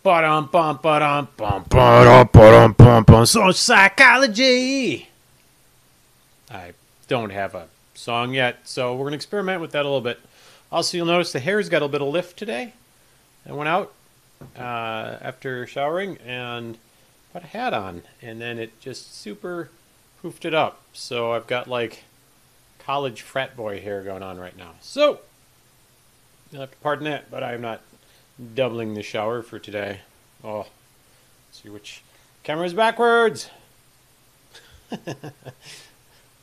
Social psychology. I don't have a song yet, so we're gonna experiment with that a little bit. Also, you'll notice the hair's got a bit of lift today. I went out after showering and put a hat on, and then it just super poofed it up. So I've got like college frat boy hair going on right now. So you'll have to pardon that, but I'm not doubling the shower for today. Oh, let's see which camera is backwards.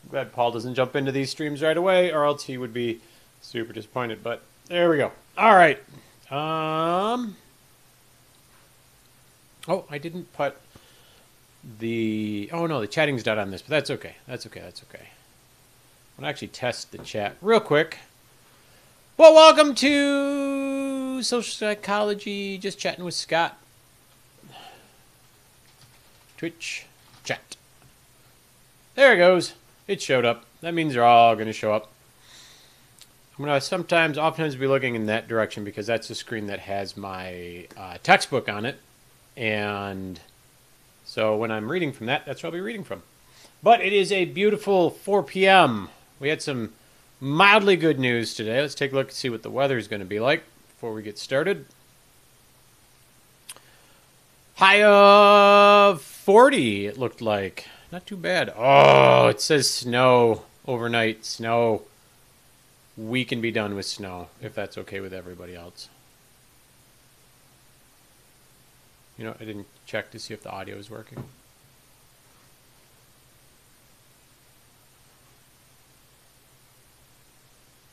Glad Paul doesn't jump into these streams right away, or else he would be super disappointed. But there we go. All right. Oh, I didn't put the. Oh no, the chatting's not on this, but that's okay. That's okay. That's okay. I'm gonna actually test the chat real quick. Well, welcome to Social Psychology. Just chatting with Scott. Twitch chat. There it goes. It showed up. That means they're all going to show up. I'm going to oftentimes be looking in that direction because that's the screen that has my textbook on it. And so when I'm reading from that, that's where I'll be reading from. But it is a beautiful 4 p.m. We had some mildly good news today. Let's take a look and see what the weather is going to be like before we get started. High of 40, it looked like. Not too bad. Oh, it says snow overnight. Snow. We can be done with snow, if that's okay with everybody else. You know, I didn't check to see if the audio is working.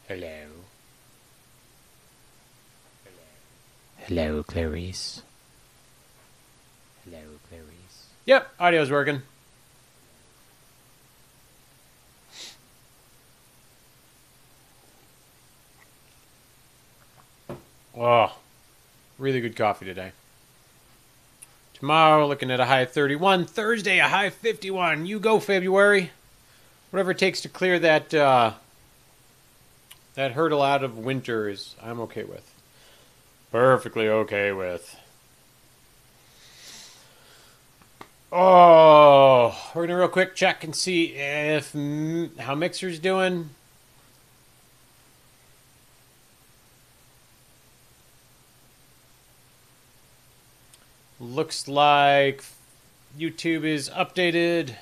Hello. Hello, Clarice. Hello, Clarice. Yep, audio's working. Oh, really good coffee today. Tomorrow, looking at a high of 31. Thursday, a high of 51. You go, February. Whatever it takes to clear that that hurdle out of winter is I'm okay with. Perfectly okay with. Oh, we're going to real quick check and see if how Mixer's doing. Looks like YouTube is updated.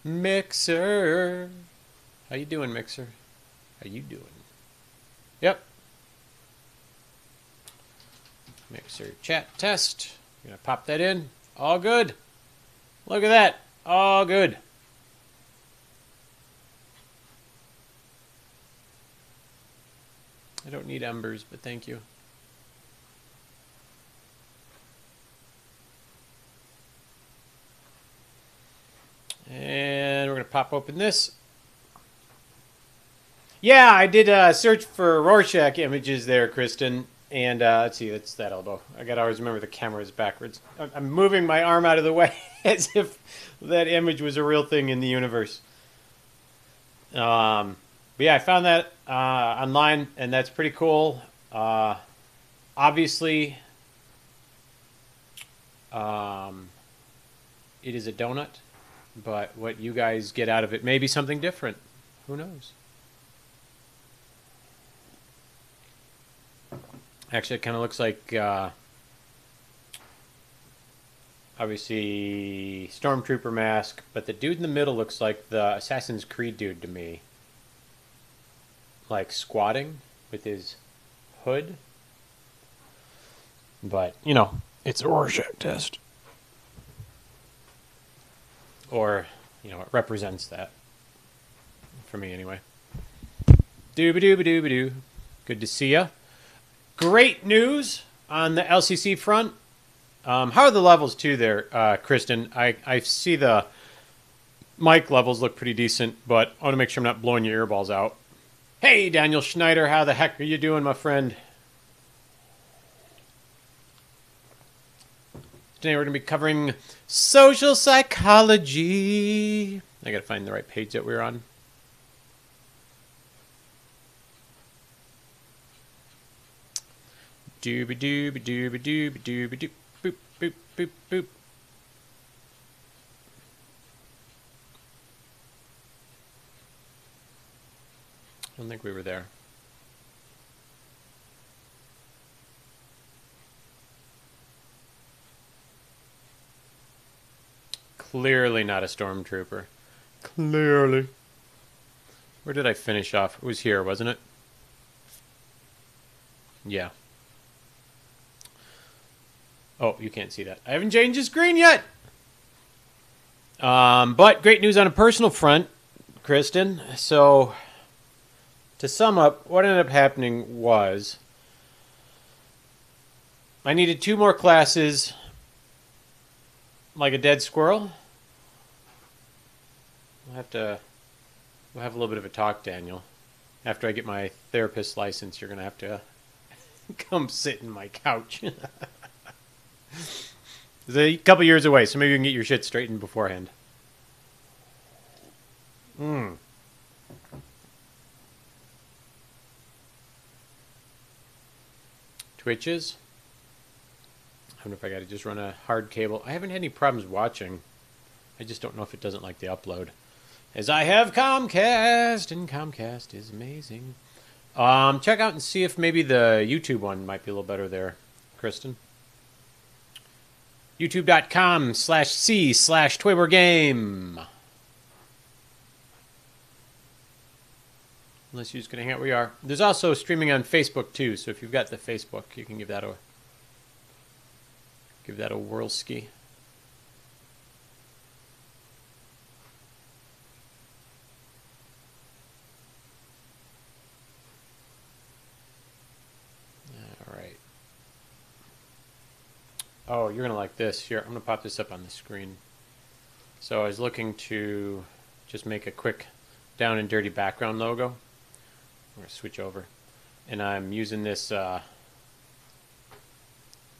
Mixer. How you doing, Mixer? How you doing? Yep. Mixer chat test. I'm going to pop that in. All good. Look at that. All good. I don't need embers, but thank you. And we're going to pop open this. Yeah, I did a search for Rorschach images there, Kristen. And let's see, that's that elbow. I got to always remember the camera is backwards. I'm moving my arm out of the way as if that image was a real thing in the universe. But yeah, I found that online, and that's pretty cool. Obviously, it is a donut. But what you guys get out of it may be something different. Who knows? Actually, it kind of looks like, obviously, Stormtrooper mask. But the dude in the middle looks like the Assassin's Creed dude to me. Like squatting with his hood. But, you know, it's a Rorschach test. Or, you know, it represents that. For me, anyway. Dooba-dooba-dooba-doo. Good to see ya. Great news on the LCC front. How are the levels, too, there, Kristen? I see the mic levels look pretty decent, but I want to make sure I'm not blowing your earballs out. Hey, Daniel Schneider, how the heck are you doing, my friend? Today we're going to be covering social psychology. I got to find the right page that we're on. Dooby dooby dooby dooby dooby doop. Boop boop boop boop. I don't think we were there. Clearly not a stormtrooper. Clearly. Where did I finish off? It was here, wasn't it? Yeah. Oh, you can't see that. I haven't changed the screen yet! But great news on a personal front, Kristen. So, to sum up, what ended up happening was I needed 2 more classes like a dead squirrel. We'll have a little bit of a talk, Daniel. After I get my therapist's license, you're going to have to come sit in my couch. It's a couple years away, so maybe you can get your shit straightened beforehand. Twitches. I don't know if I got to just run a hard cable. I haven't had any problems watching. I just don't know if it doesn't like the upload. As I have Comcast, and Comcast is amazing. Check out and see if maybe the YouTube one might be a little better there, Kristen. YouTube.com/C/ToyWarGame. Unless you're just going to hang out where you are. There's also streaming on Facebook, too, so if you've got the Facebook, you can give that a whirlski. All right. Oh, you're going to like this. Here, I'm going to pop this up on the screen. So I was looking to just make a quick down and dirty background logo. I'm going to switch over. And I'm using this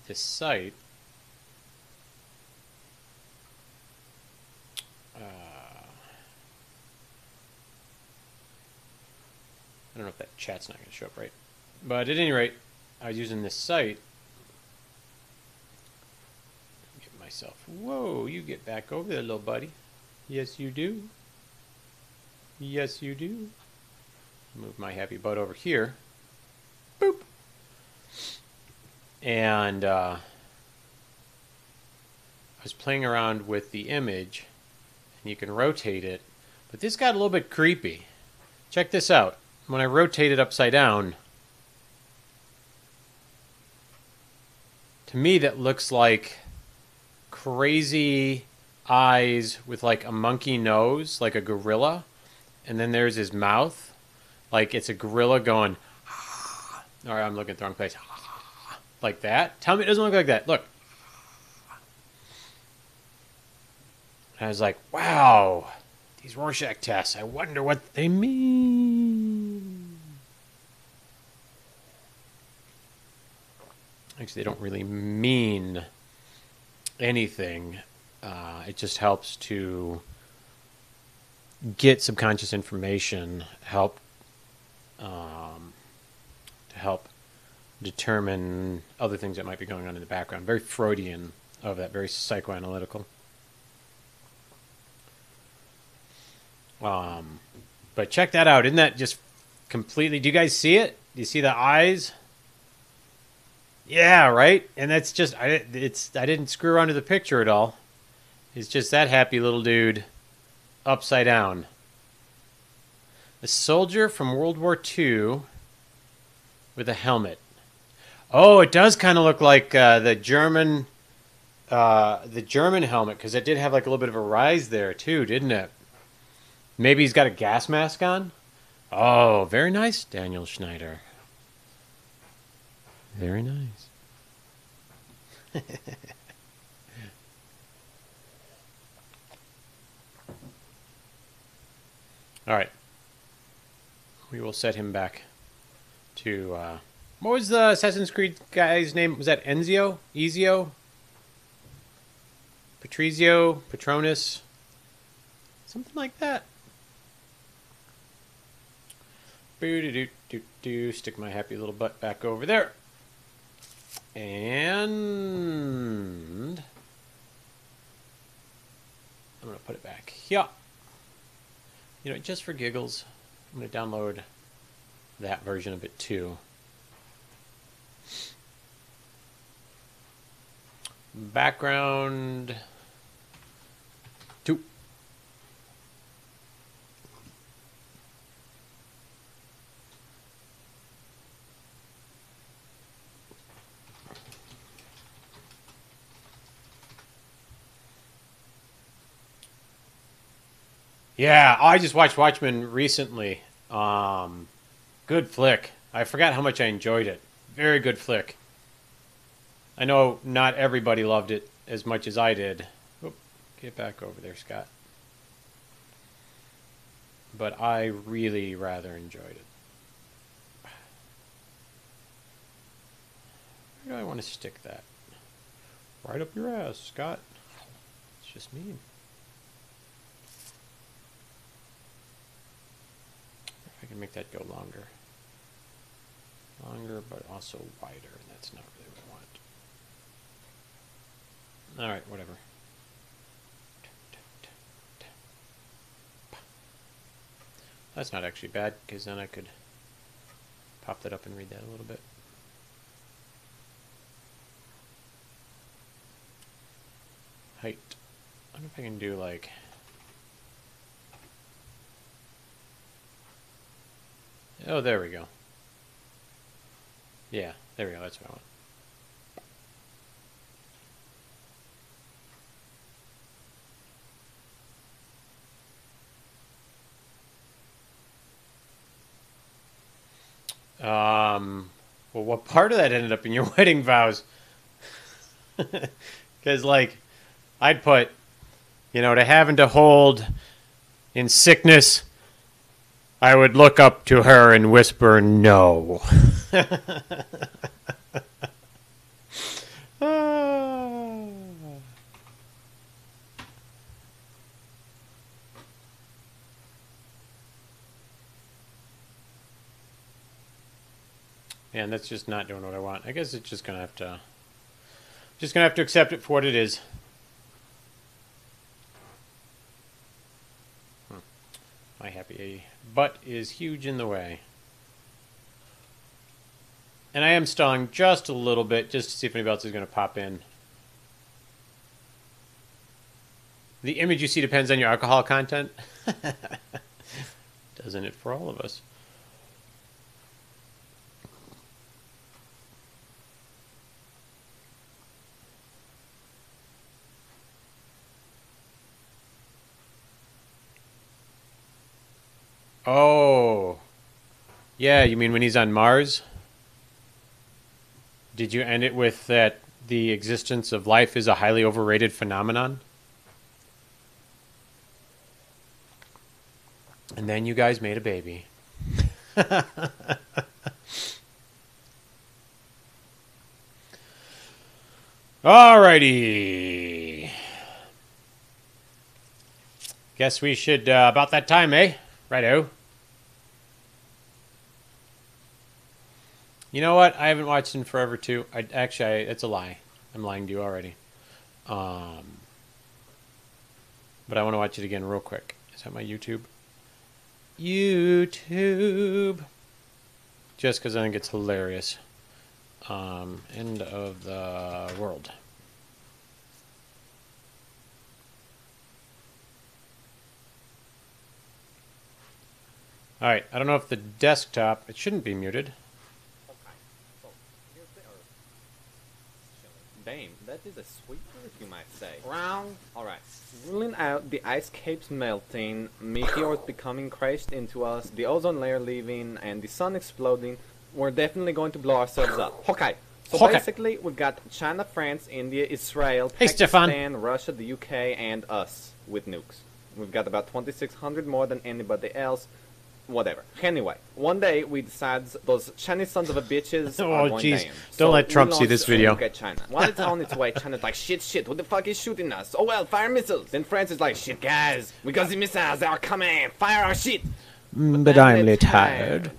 this site. I don't know if that chat's not going to show up right. But at any rate, I was using this site. Get myself. Whoa, you get back over there, little buddy. Yes, you do. Yes, you do. Move my happy butt over here. Boop. And I was playing around with the image, and you can rotate it. But this got a little bit creepy. Check this out. When I rotate it upside down, to me that looks like crazy eyes with like a monkey nose, like a gorilla. And then there's his mouth, like it's a gorilla going, all right, I'm looking at the wrong place. Like that. Tell me it doesn't look like that. Look. And I was like, wow, these Rorschach tests, I wonder what they mean. Actually, they don't really mean anything. It just helps to get subconscious information, to help determine other things that might be going on in the background. Very Freudian of that, very psychoanalytical. But check that out. Isn't that just completely... Do you guys see it? Do you see the eyes? Yeah, right? And that's just... I didn't screw around to the picture at all. It's just that happy little dude upside down. A soldier from World War II with a helmet. Oh, it does kind of look like the German helmet, because it did have like a little bit of a rise there too, didn't it? Maybe he's got a gas mask on? Oh, very nice, Daniel Schneider. Very nice. All right. We will set him back to... what was the Assassin's Creed guy's name? Was that Enzio? Ezio? Patrizio? Patronus? Something like that. Boo-doo-doo-doo-doo. Stick my happy little butt back over there. And I'm going to put it back here. You know, just for giggles, I'm going to download that version of it too. Background 2. Yeah, I just watched Watchmen recently. Good flick. I forgot how much I enjoyed it. Very good flick. I know not everybody loved it as much as I did. Oop, get back over there, Scott. But I really rather enjoyed it. Where do I want to stick that? Right up your ass, Scott. It's just mean. If I can make that go longer. Longer, but also wider. That's not really what I want. Alright, whatever. That's not actually bad, because then I could pop that up and read that a little bit. Height. I wonder if I can do like... Oh, there we go. Yeah, there we go. That's what I want. Well, what part of that ended up in your wedding vows? Because, like, I'd put, you know, to having to hold in sickness, I would look up to her and whisper, no. And that's just not doing what I want. I guess it's just gonna have to accept it for what it is. My happy butt is huge in the way. And I am stalling just a little bit just to see if anybody else is going to pop in. The image you see depends on your alcohol content. Doesn't it for all of us? Oh. Yeah, you mean when he's on Mars? Did you end it with that the existence of life is a highly overrated phenomenon? And then you guys made a baby. Alrighty. Guess we should, about that time, eh? Righto. You know what? I haven't watched in forever, too. It's a lie. I'm lying to you already. But I want to watch it again real quick. Is that my YouTube? YouTube. Just because I think it's hilarious. End of the world. Alright, I don't know if the desktop... It shouldn't be muted. Damn, that is a sweet fruit, you might say. Round. Alright. Ruling out the ice caps melting, meteors becoming crashed into us, the ozone layer leaving, and the sun exploding, we're definitely going to blow ourselves up. Okay. So basically, we've got China, France, India, Israel, Pakistan, Russia, the UK, and us with nukes. We've got about 2,600 more than anybody else. Whatever. Anyway, one day we decide those Chinese sons of a bitches are going down. Don't let Trump see this video. At China. While it's on its way, China's like, shit, what the fuck is shooting us? Oh well, fire missiles. Then France is like, shit guys, we got the missiles, they are coming, fire our shit. But I'm tired.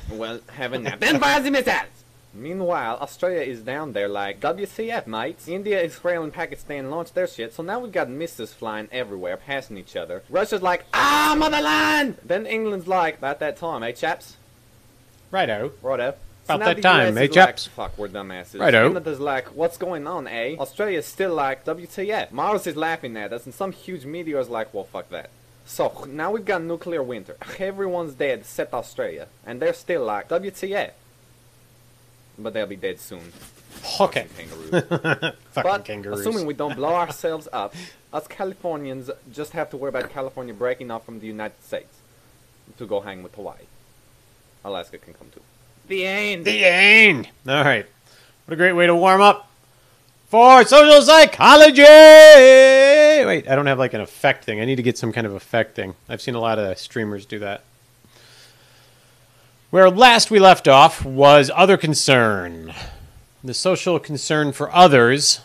Well, have a nap. Then fire the missiles. Meanwhile, Australia is down there like, WCF, mates? India, Israel, and Pakistan launched their shit, so now we got missiles flying everywhere, passing each other. Russia's like, ah, motherland! Then England's like, about that time, eh, chaps? Righto. Righto. About now that the time, US eh, is chaps? Like, fuck, we're dumbasses. Righto. Canada's like, what's going on, eh? Australia's still like, WTF? Mars is laughing at us, and some huge meteor's like, well, fuck that. So, now we've got nuclear winter. Everyone's dead except Australia. And they're still like, WTF? But they'll be dead soon. Okay. Kangaroos. Fucking But, kangaroos. assuming we don't blow ourselves up, us Californians just have to worry about California breaking off from the United States to go hang with Hawaii. Alaska can come too. The end! The end. All right. What a great way to warm up for social psychology. Wait, I don't have like an effect thing. I need to get some kind of effect thing. I've seen a lot of streamers do that. Where last we left off was other concern. The social concern for others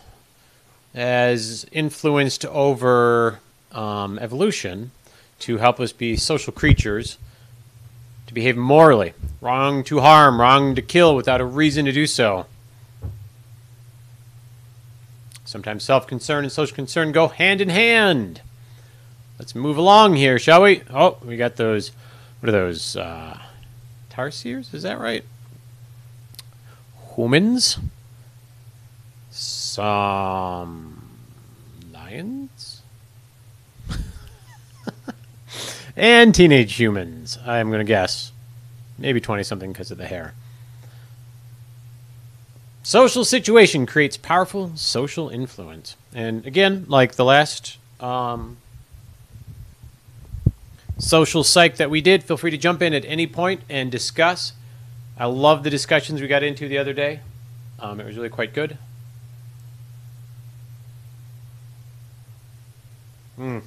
as influenced over evolution to help us be social creatures, to behave morally. Wrong to harm, wrong to kill without a reason to do so. Sometimes self-concern and social concern go hand in hand. Let's move along here, shall we? Oh, we got those, what are those, tarsiers? Is that right? Humans? Some lions? And teenage humans, I'm going to guess. Maybe 20-something because of the hair. Social situation creates powerful social influence. And again, like the last social psych that we did, feel free to jump in at any point and discuss. I love the discussions we got into the other day. It was really quite good. I'm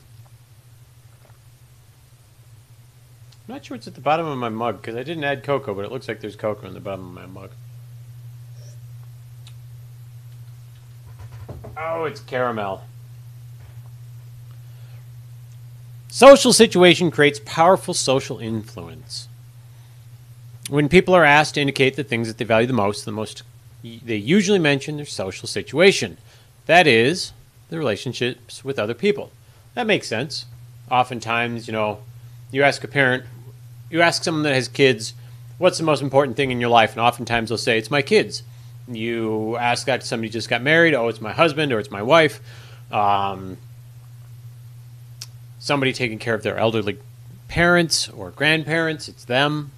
not sure what's at the bottom of my mug, because I didn't add cocoa, but it looks like there's cocoa in the bottom of my mug. Oh, it's caramel. Social situation creates powerful social influence. When people are asked to indicate the things that they value the most they usually mention their social situation. That is, the relationships with other people. That makes sense. Oftentimes, you ask a parent, you ask someone that has kids, what's the most important thing in your life? And oftentimes they'll say, it's my kids. You ask that to somebody who just got married, oh, it's my husband or it's my wife. Somebody taking care of their elderly parents or grandparents, it's them.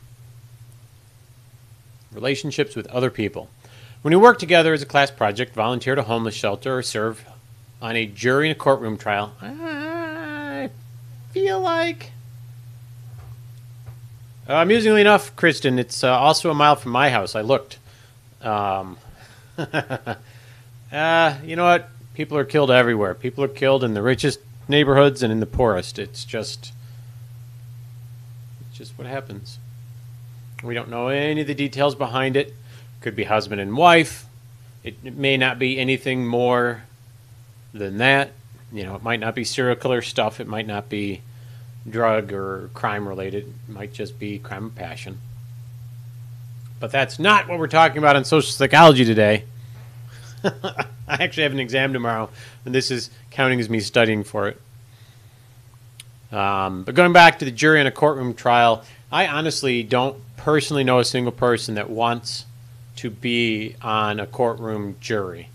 Relationships with other people. When you work together as a class project, volunteer at a homeless shelter, or serve on a jury in a courtroom trial, I feel like... amusingly enough, Kristen, it's also a mile from my house. I looked. You know what? People are killed everywhere. People are killed in the richest neighborhoods and in the poorest. It's just what happens. We don't know any of the details behind it. Could be husband and wife. It may not be anything more than that. It might not be serial killer stuff. It might not be drug or crime related. It might just be crime of passion. But that's not what we're talking about in social psychology today. I actually have an exam tomorrow, and this is counting as me studying for it. But going back to the jury in a courtroom trial, I honestly don't personally know a single person that wants to be on a courtroom jury.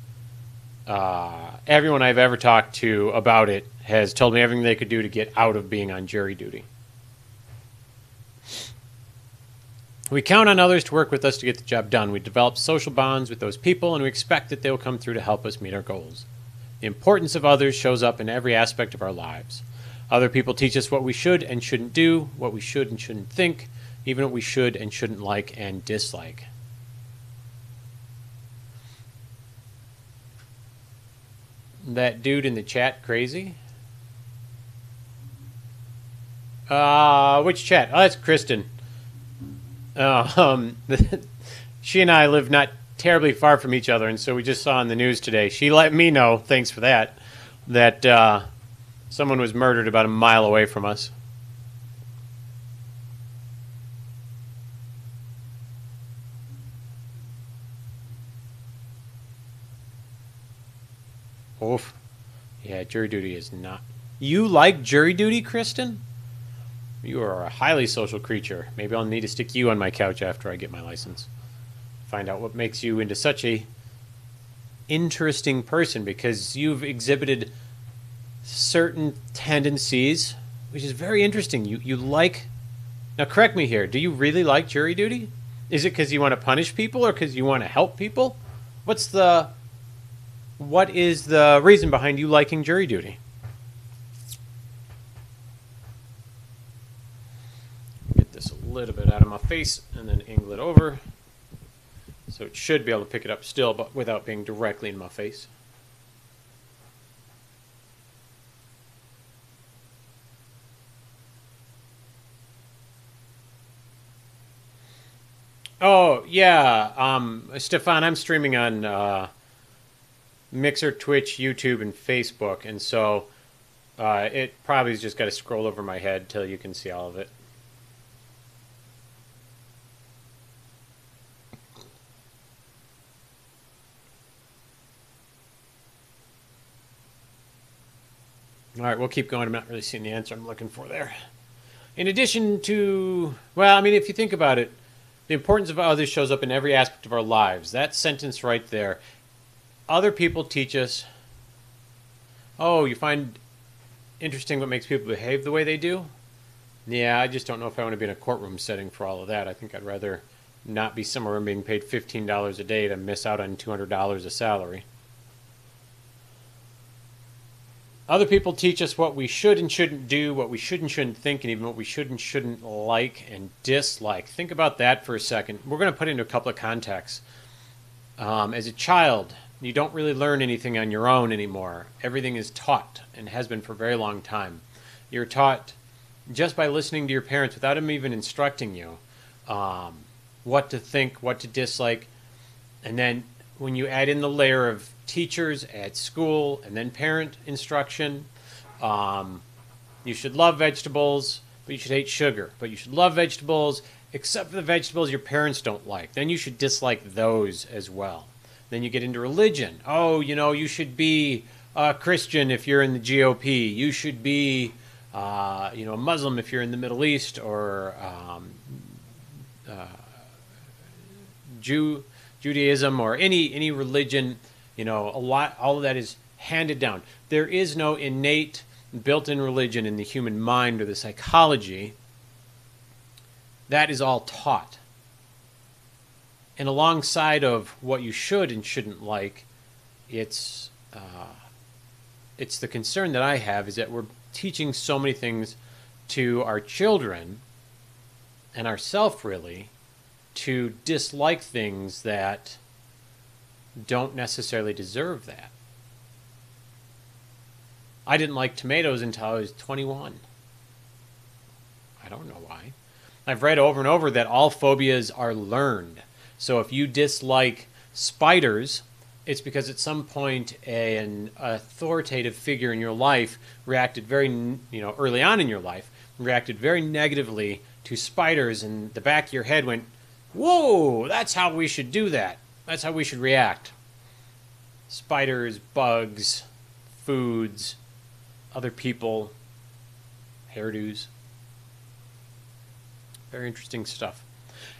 Everyone I've ever talked to about it has told me everything they could do to get out of being on jury duty. We count on others to work with us to get the job done. We develop social bonds with those people, and we expect that they will come through to help us meet our goals. The importance of others shows up in every aspect of our lives. Other people teach us what we should and shouldn't do, what we should and shouldn't think, even what we should and shouldn't like and dislike. That dude in the chat crazy? Which chat? Oh, that's Kristen. She and I live not terribly far from each other, and so we just saw on the news today. She let me know, thanks for that, that someone was murdered about a mile away from us. Oof. Yeah, jury duty is not. You like jury duty, Kristen? You are a highly social creature. Maybe I'll need to stick you on my couch after I get my license. Find out what makes you into such a interesting person, because you've exhibited certain tendencies, which is very interesting. You like. Now, correct me here. Do you really like jury duty? Is it because you want to punish people or because you want to help people? What is the reason behind you liking jury duty? Get this a little bit out of my face and then angle it over. So it should be able to pick it up still, but without being directly in my face. Oh, yeah. Stefan, I'm streaming on Mixer, Twitch, YouTube, and Facebook, and so it probably just got to scroll over my head till you can see all of it. All right, we'll keep going. I'm not really seeing the answer I'm looking for there. In addition to, well, I mean, if you think about it, the importance of others shows up in every aspect of our lives. That sentence right there. Other people teach us. Oh, you find interesting what makes people behave the way they do? Yeah, I just don't know if I want to be in a courtroom setting for all of that. I think I'd rather not be somewhere and being paid $15 a day to miss out on $200 a salary. Other people teach us what we should and shouldn't do, what we should and shouldn't think, and even what we should and shouldn't like and dislike. Think about that for a second. We're going to put it into a couple of contexts. As a child, you don't really learn anything on your own anymore. Everything is taught and has been for a very long time. You're taught just by listening to your parents without them even instructing you what to think, what to dislike. And then when you add in the layer of teachers at school and then parent instruction, you should love vegetables, but you should hate sugar. But you should love vegetables except for the vegetables your parents don't like. Then you should dislike those as well. Then you get into religion. Oh, you should be a Christian if you're in the GOP. You should be, a Muslim if you're in the Middle East, or Judaism, or any religion. All of that is handed down. There is no innate, built-in religion in the human mind or the psychology. That is all taught. And alongside of what you should and shouldn't like, it's the concern that I have is that we're teaching so many things to our children and ourselves, really, to dislike things that don't necessarily deserve that. I didn't like tomatoes until I was 21. I don't know why. I've read over and over that all phobias are learned. So if you dislike spiders, it's because at some point an authoritative figure in your life reacted very, early on in your life, reacted very negatively to spiders, and the back of your head went, whoa, that's how we should do that. That's how we should react. Spiders, bugs, foods, other people, hairdos. Very interesting stuff.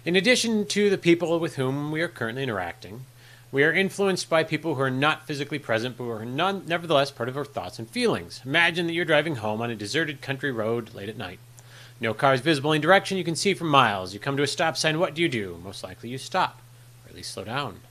In addition to the people with whom we are currently interacting, we are influenced by people who are not physically present, but who are nevertheless part of our thoughts and feelings. Imagine that you're driving home on a deserted country road late at night. No cars visible in direction you can see for miles. You come to a stop sign. What do? Most likely you stop, or at least slow down.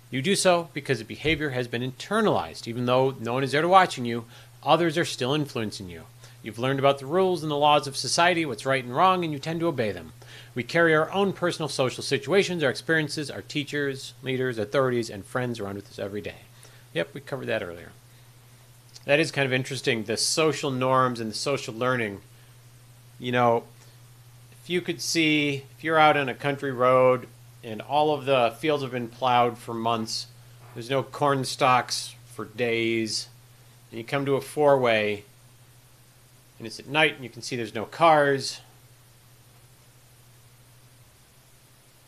You do so because the behavior has been internalized. Even though no one is there to watching you, others are still influencing you. You've learned about the rules and the laws of society, what's right and wrong, and you tend to obey them. We carry our own personal social situations, our experiences, our teachers, leaders, authorities, and friends around with us every day. Yep, we covered that earlier. That is kind of interesting, the social norms and the social learning. If you could see, if you're out on a country road and all of the fields have been plowed for months, there's no corn stalks for days, and you come to a four-way, and it's at night, and you can see there's no cars.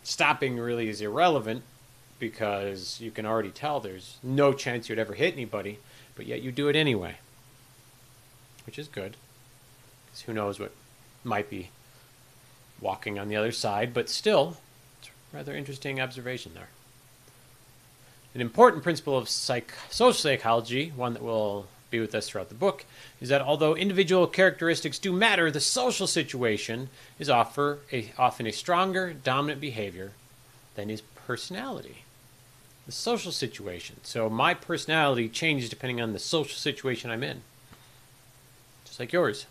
Stopping really is irrelevant because you can already tell there's no chance you'd ever hit anybody, but yet you do it anyway, which is good, because who knows what might be walking on the other side, but still, it's a rather interesting observation there. An important principle of social psychology, one that will be with us throughout the book, is that although individual characteristics do matter, the social situation is often a stronger, dominant behavior than is personality. The social situation. So my personality changes depending on the social situation I'm in. Just like yours.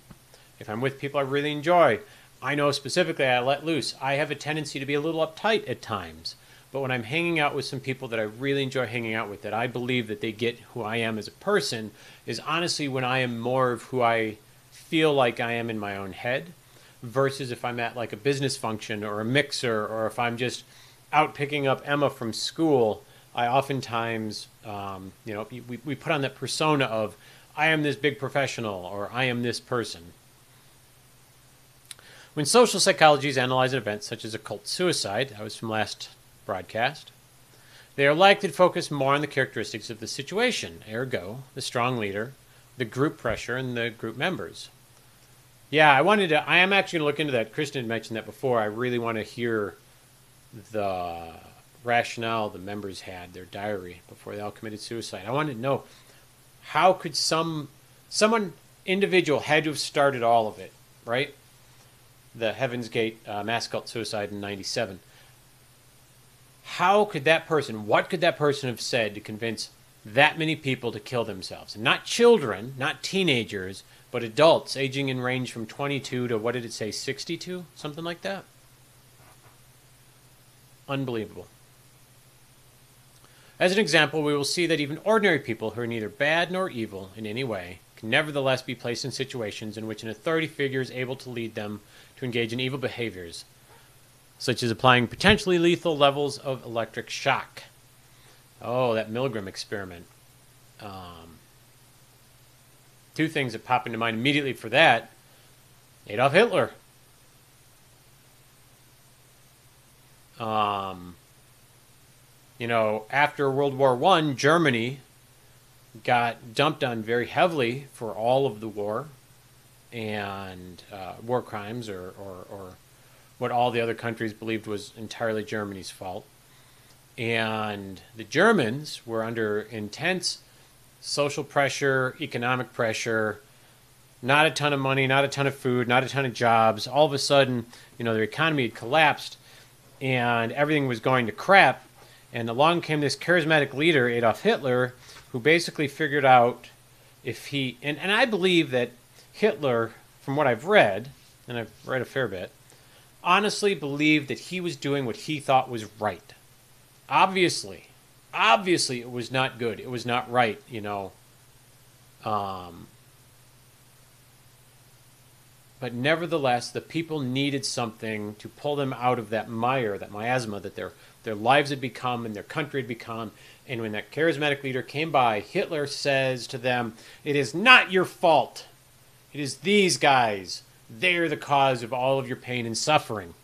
If I'm with people I really enjoy, I know specifically I let loose. I have a tendency to be a little uptight at times. But when I'm hanging out with some people that I really enjoy hanging out with, that I believe that they get who I am as a person, is honestly when I am more of who I feel like I am in my own head, versus if I'm at like a business function or a mixer, or if I'm just out picking up Emma from school. I oftentimes, we put on that persona of, I am this big professional, or I am this person. When social psychologists analyze an event such as a cult suicide, that was from last broadcast, they are likely to focus more on the characteristics of the situation, ergo, the strong leader, the group pressure, and the group members. Yeah, I am actually going to look into that. Kristen had mentioned that before. I really want to hear the rationale the members had, their diary, before they all committed suicide. I wanted to know, how could someone individual had to have started all of it, right? The Heaven's Gate mass cult suicide in 97. What could that person have said to convince that many people to kill themselves? And not children, not teenagers, but adults aging in range from 22 to, what did it say, 62? Something like that. Unbelievable. As an example, we will see that even ordinary people who are neither bad nor evil in any way can nevertheless be placed in situations in which an authority figure is able to lead them to engage in evil behaviors, such as applying potentially lethal levels of electric shock. Oh, that Milgram experiment. Two things that pop into mind immediately for that. Adolf Hitler. After World War I, Germany got dumped on very heavily for all of the war and war crimes, or what all the other countries believed was entirely Germany's fault. And the Germans were under intense social pressure, economic pressure, not a ton of money, not a ton of food, not a ton of jobs. All of a sudden, their economy had collapsed and everything was going to crap. And along came this charismatic leader, Adolf Hitler, who basically figured out if he... And I believe that Hitler, from what I've read, and I've read a fair bit, honestly believed that he was doing what he thought was right. Obviously it was not good. It was not right, But nevertheless, the people needed something to pull them out of that mire, that miasma that their lives had become and their country had become. And when that charismatic leader came by, Hitler says to them, "It is not your fault. It is these guys. They're the cause of all of your pain and suffering."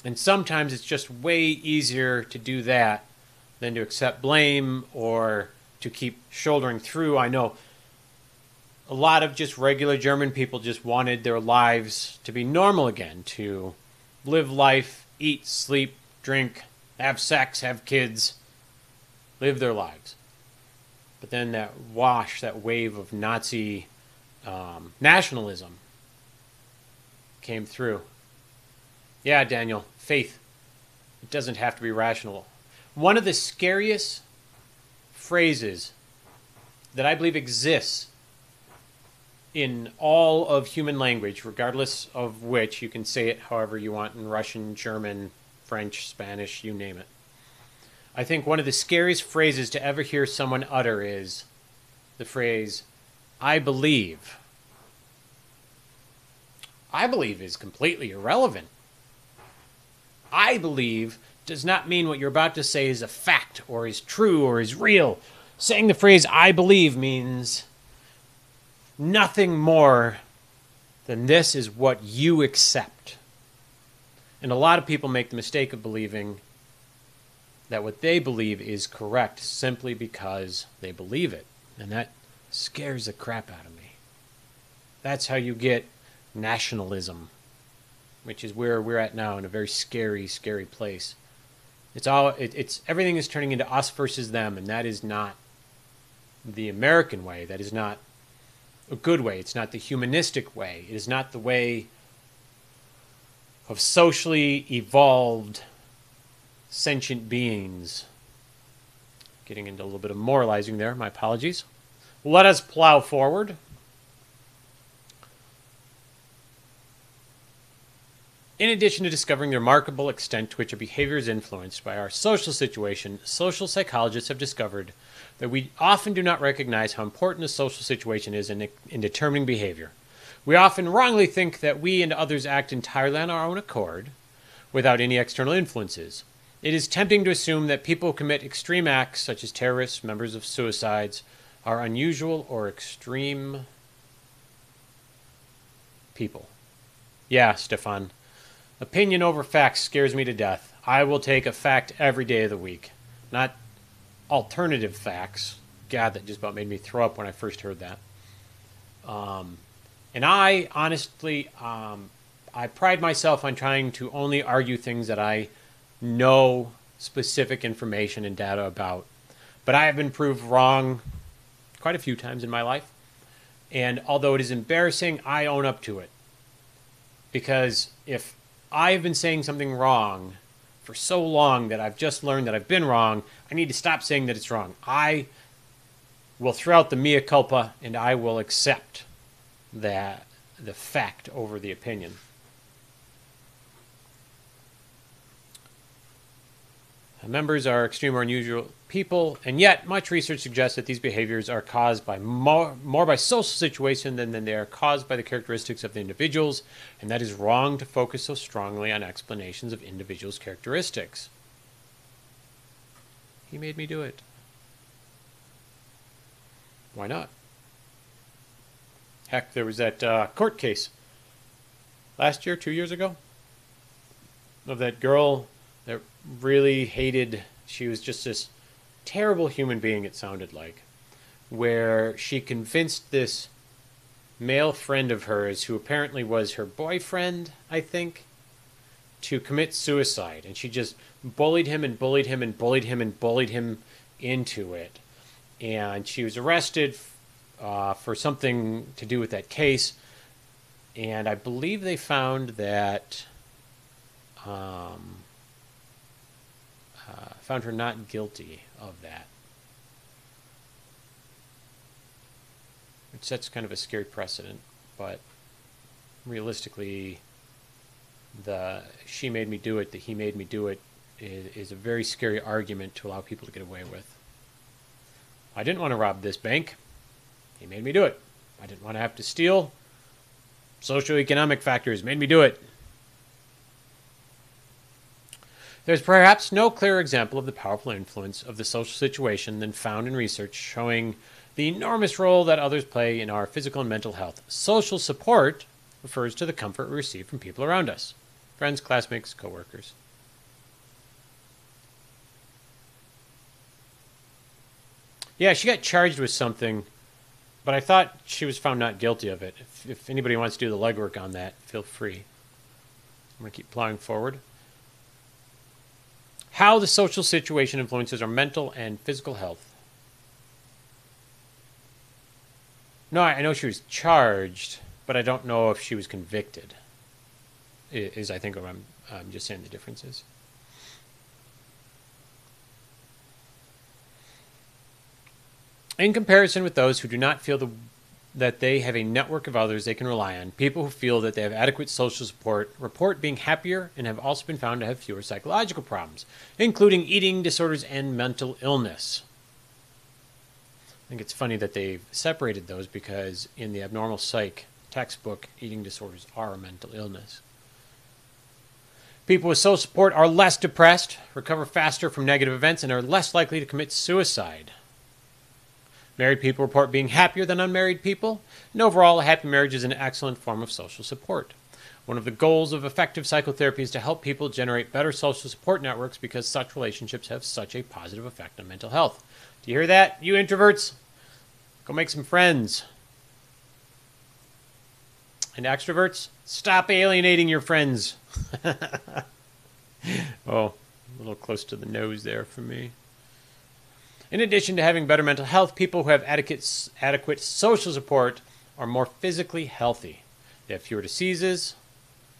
And sometimes it's just way easier to do that than to accept blame or to keep shouldering through. I know a lot of just regular German people just wanted their lives to be normal again, to live life, eat, sleep, drink, have sex, have kids, live their lives. But then that wave of Nazi nationalism came through. Yeah, Daniel, faith. It doesn't have to be rational. One of the scariest phrases that I believe exists in all of human language, regardless of which, you can say it however you want, in Russian, German, French, Spanish, you name it. I think one of the scariest phrases to ever hear someone utter is the phrase, "I believe." I believe is completely irrelevant. I believe does not mean what you're about to say is a fact or is true or is real. Saying the phrase "I believe" means nothing more than this is what you accept. And a lot of people make the mistake of believing that what they believe is correct simply because they believe it. And that scares the crap out of me. That's how you get nationalism, which is where we're at now, in a very scary, scary place. It's everything is turning into us versus them, and that is not the American way. That is not a good way. It's not the humanistic way. It is not the way of socially evolved sentient beings. Getting into a little bit of moralizing there. My apologies. Let us plow forward. In addition to discovering the remarkable extent to which a behavior is influenced by our social situation, social psychologists have discovered that we often do not recognize how important a social situation is in determining behavior. We often wrongly think that we and others act entirely on our own accord, without any external influences. It is tempting to assume that people who commit extreme acts, such as terrorists, members of suicides, are unusual or extreme people. Yeah, Stefan. Opinion over facts scares me to death. I will take a fact every day of the week. Not alternative facts. God, that just about made me throw up when I first heard that. And I, honestly, I pride myself on trying to only argue things that I know specific information and data about. But I have been proved wrong quite a few times in my life. And although it is embarrassing, I own up to it. Because if I have been saying something wrong for so long that I've just learned that I've been wrong, I need to stop saying that it's wrong. I will throw out the mea culpa, and I will accept the fact over the opinion. Members are extreme or unusual people, and yet much research suggests that these behaviors are caused by more by social situation than they are caused by the characteristics of the individuals, and that is wrong to focus so strongly on explanations of individuals' characteristics. He made me do it. Why not? Heck, there was that court case last year, 2 years ago, of that girl that really hated, she was just this terrible human being, it sounded like, where she convinced this male friend of hers, who apparently was her boyfriend, I think, to commit suicide. And she just bullied him and bullied him and bullied him and bullied him into it. And she was arrested for something to do with that case. And I believe they found that found her not guilty of that, which sets kind of a scary precedent. But realistically, the she made me do it, the he made me do it is a very scary argument to allow people to get away with. I didn't want to rob this bank. He made me do it. I didn't want to have to steal. Socioeconomic factors made me do it. There's perhaps no clearer example of the powerful influence of the social situation than found in research showing the enormous role that others play in our physical and mental health. Social support refers to the comfort we receive from people around us. Friends, classmates, coworkers. Yeah, she got charged with something, but I thought she was found not guilty of it. If anybody wants to do the legwork on that, feel free. I'm going to keep plowing forward. How the social situation influences our mental and physical health. No, I know she was charged, but I don't know if she was convicted. Is I think what I'm just saying the difference is. In comparison with those who do not feel that they have a network of others they can rely on, people who feel that they have adequate social support report being happier and have also been found to have fewer psychological problems, including eating disorders and mental illness. I think it's funny that they've separated those because in the abnormal psych textbook, eating disorders are a mental illness. People with social support are less depressed, recover faster from negative events, and are less likely to commit suicide. Married people report being happier than unmarried people, and overall, a happy marriage is an excellent form of social support. One of the goals of effective psychotherapy is to help people generate better social support networks because such relationships have such a positive effect on mental health. Do you hear that, you introverts? Go make some friends. And extroverts, stop alienating your friends. Oh, a little close to the nose there for me. In addition to having better mental health, people who have adequate social support are more physically healthy. They have fewer diseases,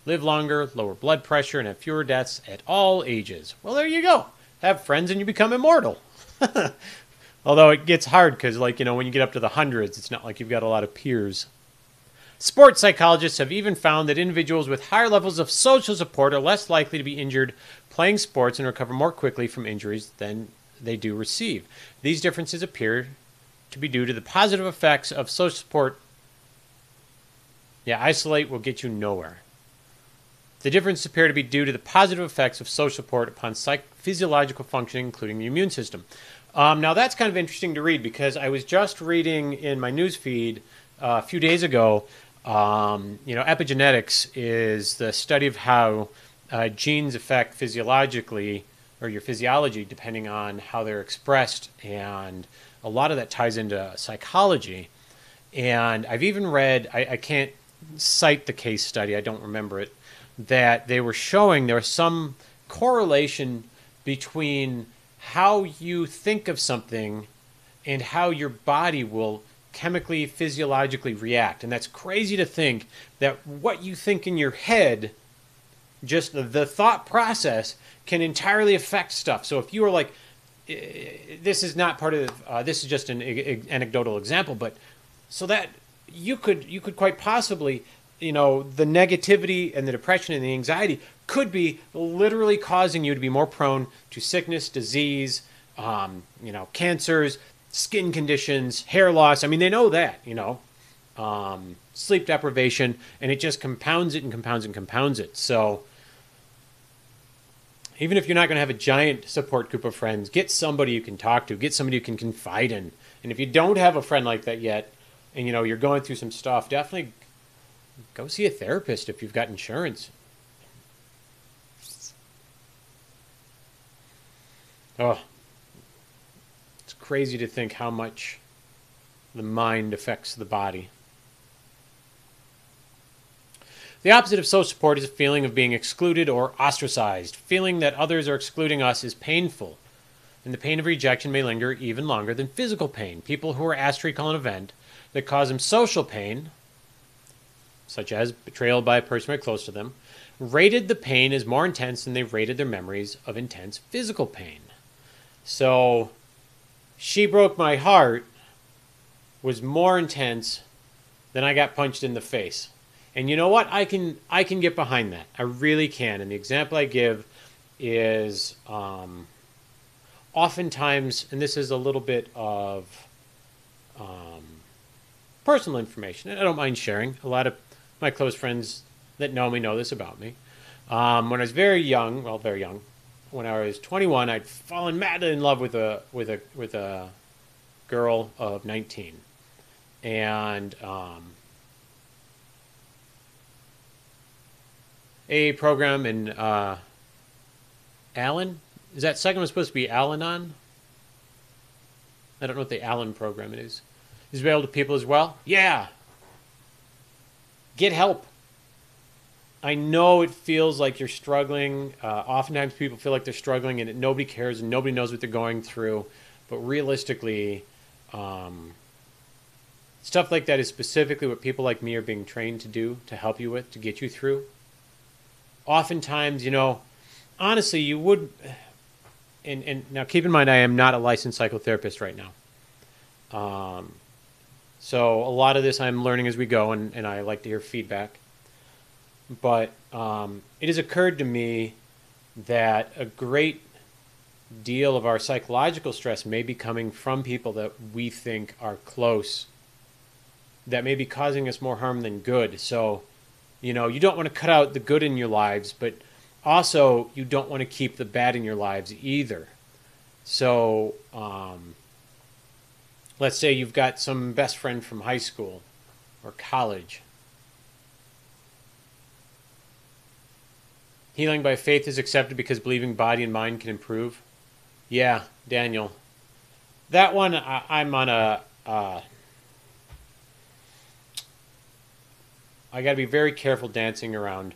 live longer, lower blood pressure, and have fewer deaths at all ages. Well, there you go. Have friends and you become immortal. Although it gets hard because, like, you know, when you get up to the hundreds, it's not like you've got a lot of peers. Sports psychologists have even found that individuals with higher levels of social support are less likely to be injured playing sports and recover more quickly from injuries than they do receive. These differences appear to be due to the positive effects of social support. Yeah, isolate will get you nowhere. The differences appear to be due to the positive effects of social support upon physiological functioning, including the immune system. Now, that's kind of interesting to read because I was just reading in my news feed a few days ago, epigenetics is the study of how genes affect physiologically, or your physiology, depending on how they're expressed. And a lot of that ties into psychology. And I've even read, I can't cite the case study, I don't remember it, that they were showing there was some correlation between how you think of something and how your body will chemically, physiologically react. And that's crazy to think that what you think in your head, just the thought process, can entirely affect stuff. So if you were like, this is not part of, this is just an anecdotal example, but so that you could quite possibly, the negativity and the depression and the anxiety could be literally causing you to be more prone to sickness, disease, cancers, skin conditions, hair loss. I mean, they know that, sleep deprivation, and it just compounds it and compounds and compounds it. So even if you're not going to have a giant support group of friends, get somebody you can talk to, get somebody you can confide in. And if you don't have a friend like that yet, and you're going through some stuff, definitely go see a therapist if you've got insurance. Oh, it's crazy to think how much the mind affects the body. The opposite of social support is a feeling of being excluded or ostracized. Feeling that others are excluding us is painful, and the pain of rejection may linger even longer than physical pain. People who are asked to recall an event that caused them social pain, such as betrayal by a person very close to them, rated the pain as more intense than they rated their memories of intense physical pain. So, she broke my heart was more intense than I got punched in the face. And you know what? I can get behind that. I really can. And the example I give is oftentimes, and this is a little bit of personal information, and I don't mind sharing. A lot of my close friends that know me know this about me. When I was very young, when I was 21, I'd fallen madly in love with a girl of 19, and a program in Allen. Is that second one supposed to be Al-Anon? I don't know what the Allen program it is. Is it available to people as well? Yeah. Get help. I know it feels like you're struggling. Oftentimes people feel like they're struggling and nobody cares and nobody knows what they're going through. But realistically, stuff like that is specifically what people like me are being trained to do, to help you with, to get you through. Oftentimes, honestly, you would, and now keep in mind, I am not a licensed psychotherapist right now. So a lot of this I'm learning as we go, and I like to hear feedback. But it has occurred to me that a great deal of our psychological stress may be coming from people that we think are close, that may be causing us more harm than good. So, you don't want to cut out the good in your lives, but also you don't want to keep the bad in your lives either. So, let's say you've got some best friend from high school or college. Healing by faith is accepted because believing body and mind can improve. Yeah, Daniel. That one, I'm on a... I got to be very careful dancing around,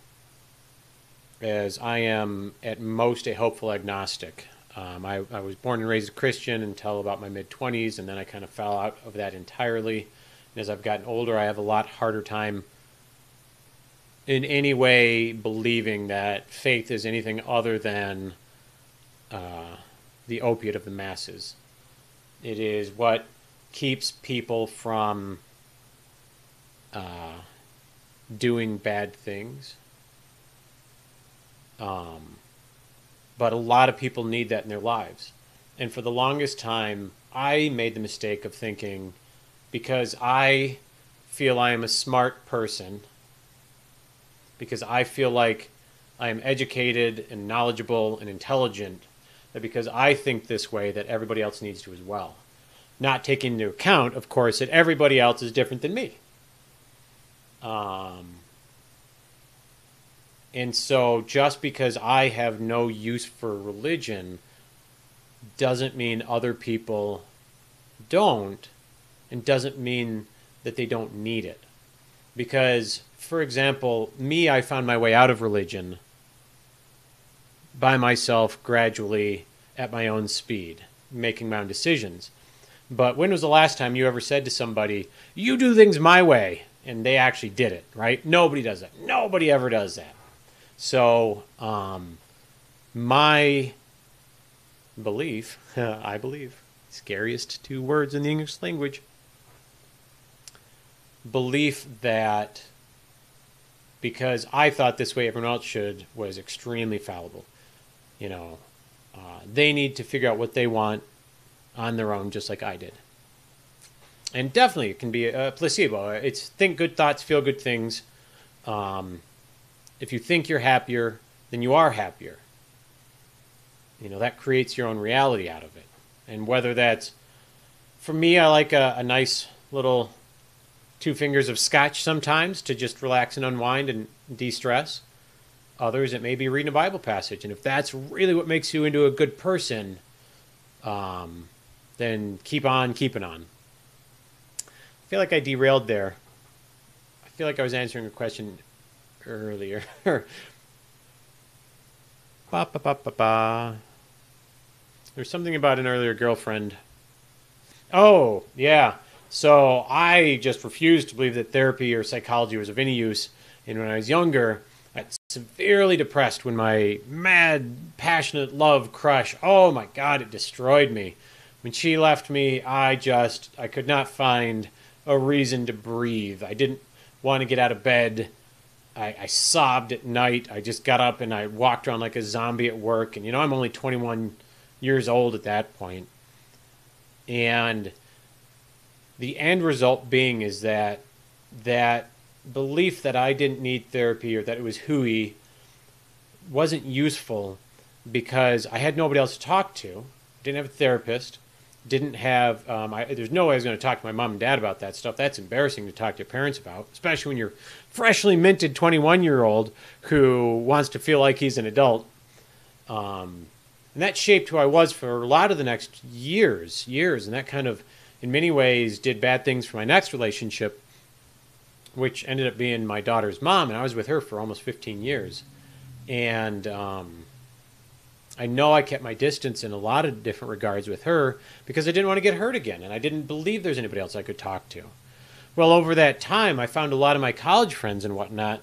as I am at most a hopeful agnostic. I was born and raised a Christian until about my mid-20s, and then I kind of fell out of that entirely. And as I've gotten older, I have a lot harder time in any way believing that faith is anything other than the opiate of the masses. It is what keeps people from doing bad things. But a lot of people need that in their lives. And for the longest time, I made the mistake of thinking, because I feel I am a smart person, because I feel like I am educated and knowledgeable and intelligent, that because I think this way, that everybody else needs to as well. Not taking into account, of course, that everybody else is different than me. And so just because I have no use for religion doesn't mean other people don't, and doesn't mean that they don't need it. Because, for example, me, I found my way out of religion by myself gradually at my own speed, making my own decisions. But when was the last time you ever said to somebody, you do things my way, and they actually did it, right? Nobody does that. Nobody ever does that. So, my belief, I believe, scariest two words in the English language, belief that because I thought this way everyone else should was extremely fallible. You know, they need to figure out what they want on their own, just like I did. And definitely it can be a placebo. It's think good thoughts, feel good things. If you think you're happier, then you are happier. You know, that creates your own reality out of it. And whether that's, for me, I like a nice little 2 fingers of scotch sometimes to just relax and unwind and de-stress. Others, it may be reading a Bible passage. And if that's really what makes you into a good person, then keep on keeping on. I feel like I derailed there. I feel like I was answering a question earlier. There's something about an earlier girlfriend. Oh, yeah. So I just refused to believe that therapy or psychology was of any use. And when I was younger, I got severely depressed when my mad, passionate love crush, oh my God, it destroyed me. When she left me, I could not find a reason to breathe. I didn't want to get out of bed. I sobbed at night. I just got up and I walked around like a zombie at work. And, you know, I'm only 21 years old at that point. And the end result being is that belief that I didn't need therapy or that it was hooey wasn't useful because I had nobody else to talk to. Didn't have a therapist. Didn't have, there's no way I was going to talk to my mom and dad about that stuff. That's embarrassing to talk to your parents about, especially when you're freshly minted 21-year-old who wants to feel like he's an adult. And that shaped who I was for a lot of the next years. And that kind of, in many ways, did bad things for my next relationship, which ended up being my daughter's mom. And I was with her for almost 15 years. And I know I kept my distance in a lot of different regards with her because I didn't want to get hurt again. And I didn't believe there's anybody else I could talk to. Well, over that time, I found a lot of my college friends and whatnot.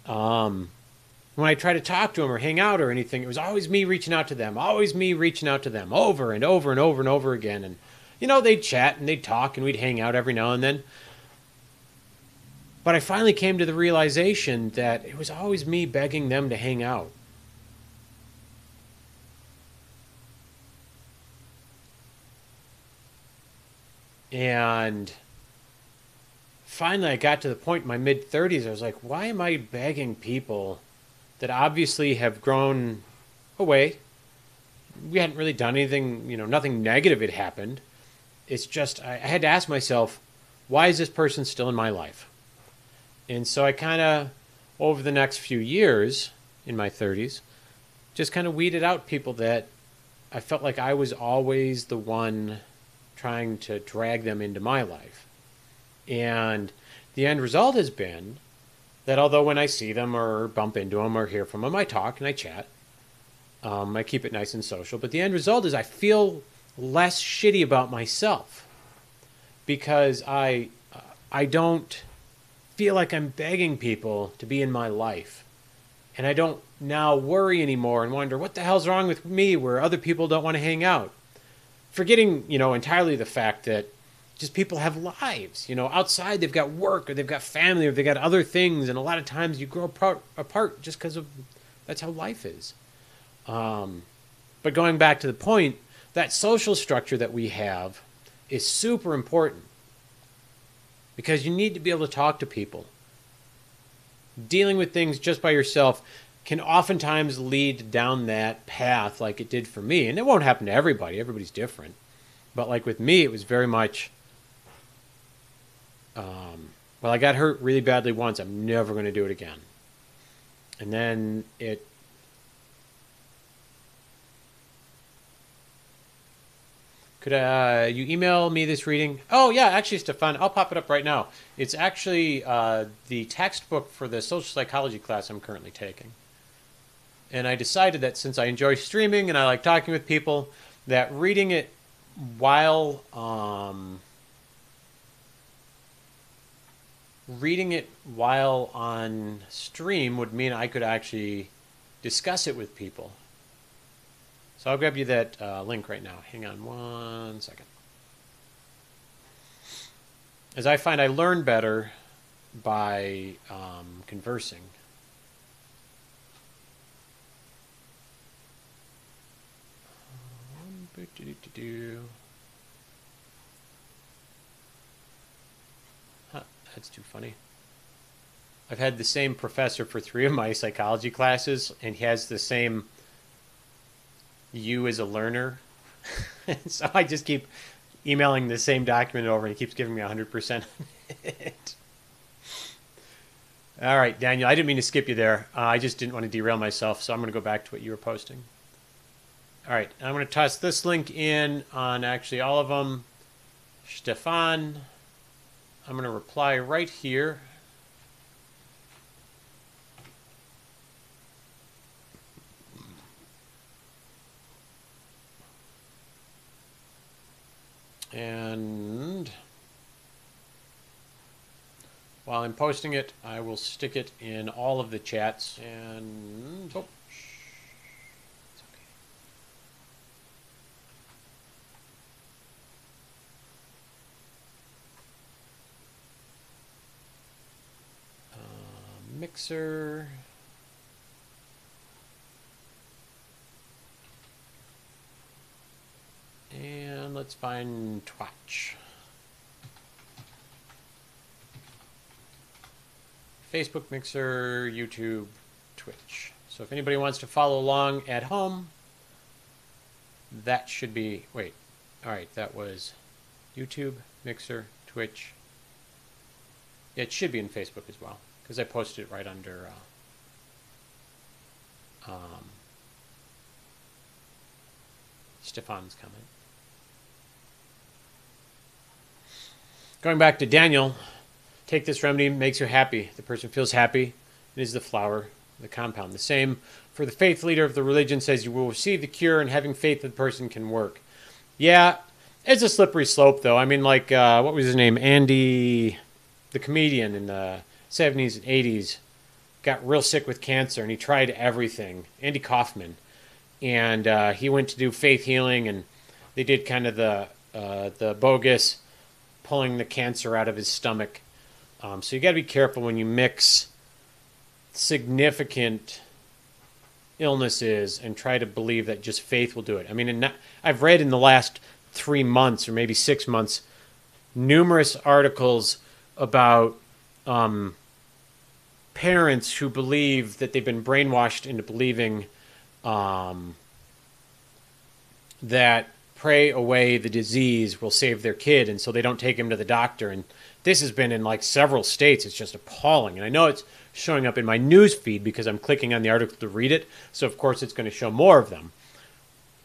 When I tried to talk to them or hang out or anything, it was always me reaching out to them, over and over and over and over again. And, you know, they'd chat and they'd talk and we'd hang out every now and then. But I finally came to the realization that it was always me begging them to hang out. And finally, I got to the point in my mid-30s, I was like, why am I begging people that obviously have grown away? We hadn't really done anything, you know, nothing negative had happened. It's just, I had to ask myself, why is this person still in my life? And so I kind of, over the next few years, in my 30s. Just kind of weeded out people that I felt like I was always the one trying to drag them into my life. And the end result has been that although when I see them or bump into them or hear from them, I talk and I chat. I keep it nice and social. But the end result is I feel less shitty about myself because I don't feel like I'm begging people to be in my life. And I don't now worry anymore and wonder what the hell's wrong with me where other people don't want to hang out. Forgetting, entirely the fact that just people have lives. Outside they've got work or they've got family or they've got other things. And a lot of times you grow apart just because of that's how life is. But going back to the point, that social structure that we have is super important because you need to be able to talk to people. Dealing with things just by yourself can oftentimes lead down that path like it did for me. And it won't happen to everybody. Everybody's different. But like with me, it was very much, I got hurt really badly once. I'm never going to do it again. And then could you email me this reading? Oh, yeah, actually, Stefan, I'll pop it up right now. It's actually the textbook for the social psychology class I'm currently taking. And I decided that since I enjoy streaming and I like talking with people, that reading it while on stream would mean I could actually discuss it with people. So I'll grab you that link right now. Hang on 1 second. As I find I learn better by conversing. That's too funny. I've had the same professor for 3 of my psychology classes, and he has the same you as a learner. So I just keep emailing the same document over and he keeps giving me 100% it. All right, Daniel, I didn't mean to skip you there. I just didn't want to derail myself, so I'm going to go back to what you were posting. All right, I'm going to toss this link in on actually all of them. Stefan, I'm going to reply right here. And while I'm posting it, I will stick it in all of the chats. And it's okay. Mixer. And let's find Twitch. Facebook, Mixer, YouTube, Twitch. So if anybody wants to follow along at home, that should be, wait, all right, that was YouTube, Mixer, Twitch. Yeah, it should be in Facebook as well, because I posted it right under Stefan's comment. Going back to Daniel, take this remedy, makes you happy. The person feels happy. It is the flower, the compound. The same for the faith leader of the religion says you will receive the cure and having faith that the person can work. Yeah, it's a slippery slope though. I mean, like, what was his name? Andy, the comedian in the 70s and 80s, got real sick with cancer and he tried everything. Andy Kaufman. And he went to do faith healing and they did kind of the bogus pulling the cancer out of his stomach. So you got to be careful when you mix significant illnesses and try to believe that just faith will do it. I mean, I've read in the last 3 months or maybe 6 months numerous articles about parents who believe that they've been brainwashed into believing that pray away the disease will save their kid, and so they don't take him to the doctor. And this has been in like several states. It's just appalling. And I know it's showing up in my news feed because I'm clicking on the article to read it. So, of course, it's going to show more of them.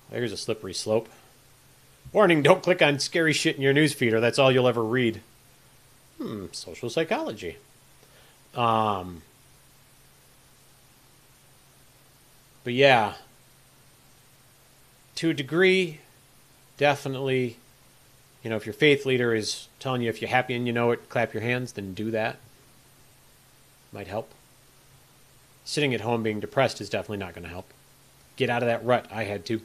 There's a slippery slope. Warning, don't click on scary shit in your news feed or that's all you'll ever read. Social psychology. But yeah, to a degree, definitely, you know, if your faith leader is telling you if you're happy and you know it, clap your hands, then do that. Might help. Sitting at home being depressed is definitely not going to help. Get out of that rut. I had to.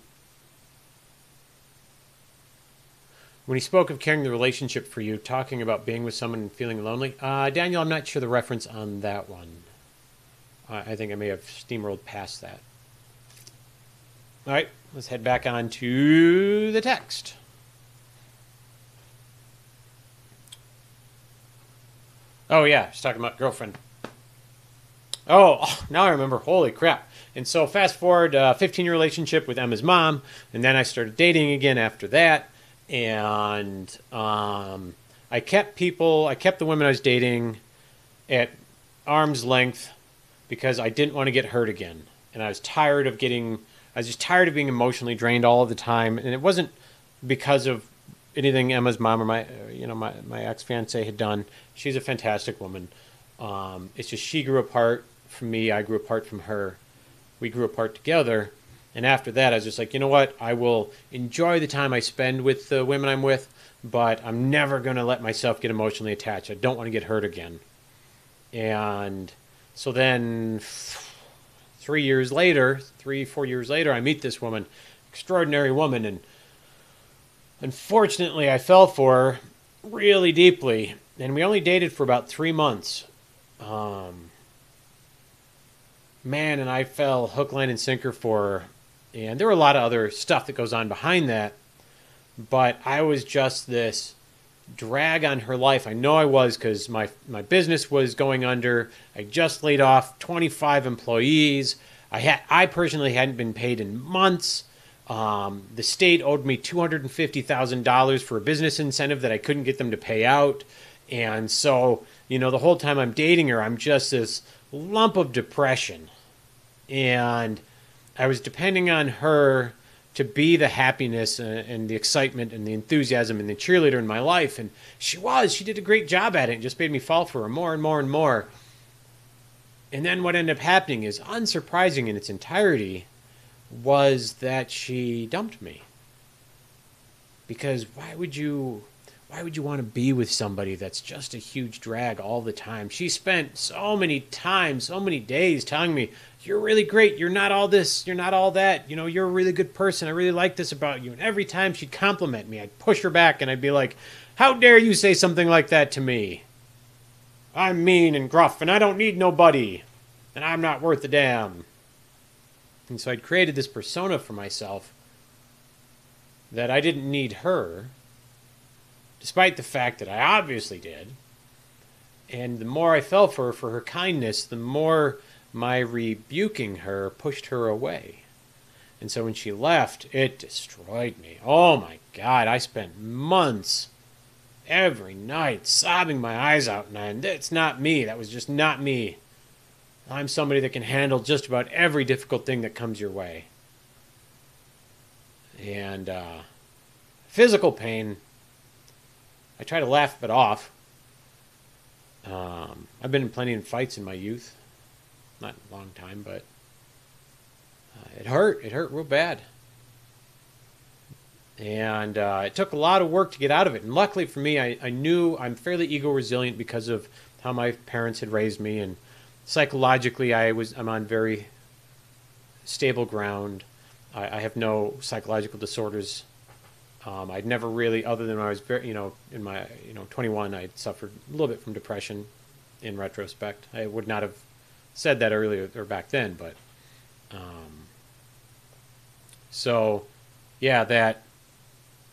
When he spoke of carrying the relationship for you, talking about being with someone and feeling lonely, Daniel, I'm not sure the reference on that one. I think I may have steamrolled past that. All right, let's head back on to the text. Oh, yeah, he's talking about girlfriend. Oh, now I remember. Holy crap. And so fast forward, 15-year relationship with Emma's mom, and then I started dating again after that. And I kept the women I was dating at arm's length because I didn't want to get hurt again. And I was just tired of being emotionally drained all of the time. And it wasn't because of anything Emma's mom or my ex-fiance had done. She's a fantastic woman. It's just she grew apart from me. I grew apart from her. We grew apart together. And after that, I was just like, you know what? I will enjoy the time I spend with the women I'm with, but I'm never going to let myself get emotionally attached. I don't want to get hurt again. And so then 4 years later, I meet this woman, extraordinary woman, and unfortunately, I fell for her really deeply. And we only dated for about 3 months. Man, and I fell hook, line, and sinker for her. And there were a lot of other stuff that goes on behind that. But I was just this drag on her life. I know I was because my business was going under. I just laid off 25 employees. I personally hadn't been paid in months. The state owed me $250,000 for a business incentive that I couldn't get them to pay out. And so, you know, the whole time I'm dating her, I'm just this lump of depression. And I was depending on her to be the happiness and the excitement and the enthusiasm and the cheerleader in my life. And she did a great job at it and just made me fall for her more and more and more. And then what ended up happening is, unsurprising in its entirety, was that she dumped me. Because why would you want to be with somebody that's just a huge drag all the time? She spent so many days telling me, you're really great, you're not all this, you're not all that, you know, you're a really good person, I really like this about you. And every time she'd compliment me, I'd push her back and I'd be like, how dare you say something like that to me? I'm mean and gruff and I don't need nobody. And I'm not worth a damn. And so I'd created this persona for myself that I didn't need her, despite the fact that I obviously did. And the more I fell for her kindness, the more my rebuking her pushed her away. And so when she left, it destroyed me. Oh my God, I spent months every night sobbing my eyes out, and it's not me. That was just not me. I'm somebody that can handle just about every difficult thing that comes your way. And physical pain, I try to laugh it off. I've been in plenty of fights in my youth. Not a long time, but it hurt. It hurt real bad. And it took a lot of work to get out of it. And luckily for me, I knew I'm fairly ego-resilient because of how my parents had raised me. And psychologically, I'm on very stable ground. I have no psychological disorders. I'd never really, other than when I was very, in my 21, I'd suffered a little bit from depression. In retrospect, I would not have said that earlier or back then, but so yeah, that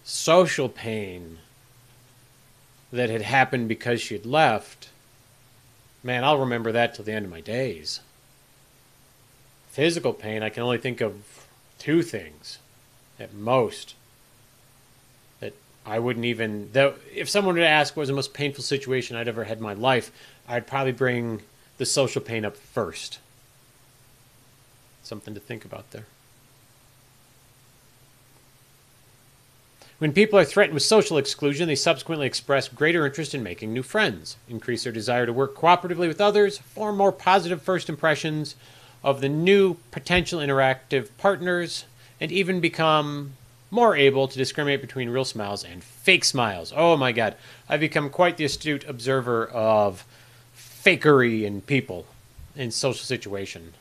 social pain that had happened because she had left, man, I'll remember that till the end of my days. Physical pain, I can only think of 2 things at most that I wouldn't even, though if someone were to ask what was the most painful situation I'd ever had in my life, I'd probably bring the social pain up first. Something to think about there. When people are threatened with social exclusion, they subsequently express greater interest in making new friends, increase their desire to work cooperatively with others, form more positive first impressions of the new potential interactive partners, and even become more able to discriminate between real smiles and fake smiles. Oh my God. I've become quite the astute observer of fakery in people in social situation.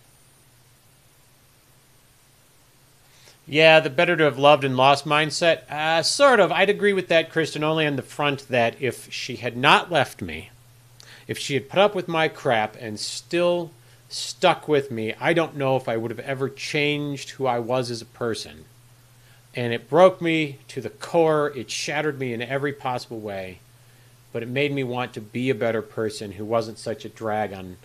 Yeah, the better to have loved and lost mindset. Sort of. I'd agree with that, Kristen, only on the front that if she had not left me, if she had put up with my crap and still stuck with me, I don't know if I would have ever changed who I was as a person. And it broke me to the core. It shattered me in every possible way. But it made me want to be a better person who wasn't such a drag on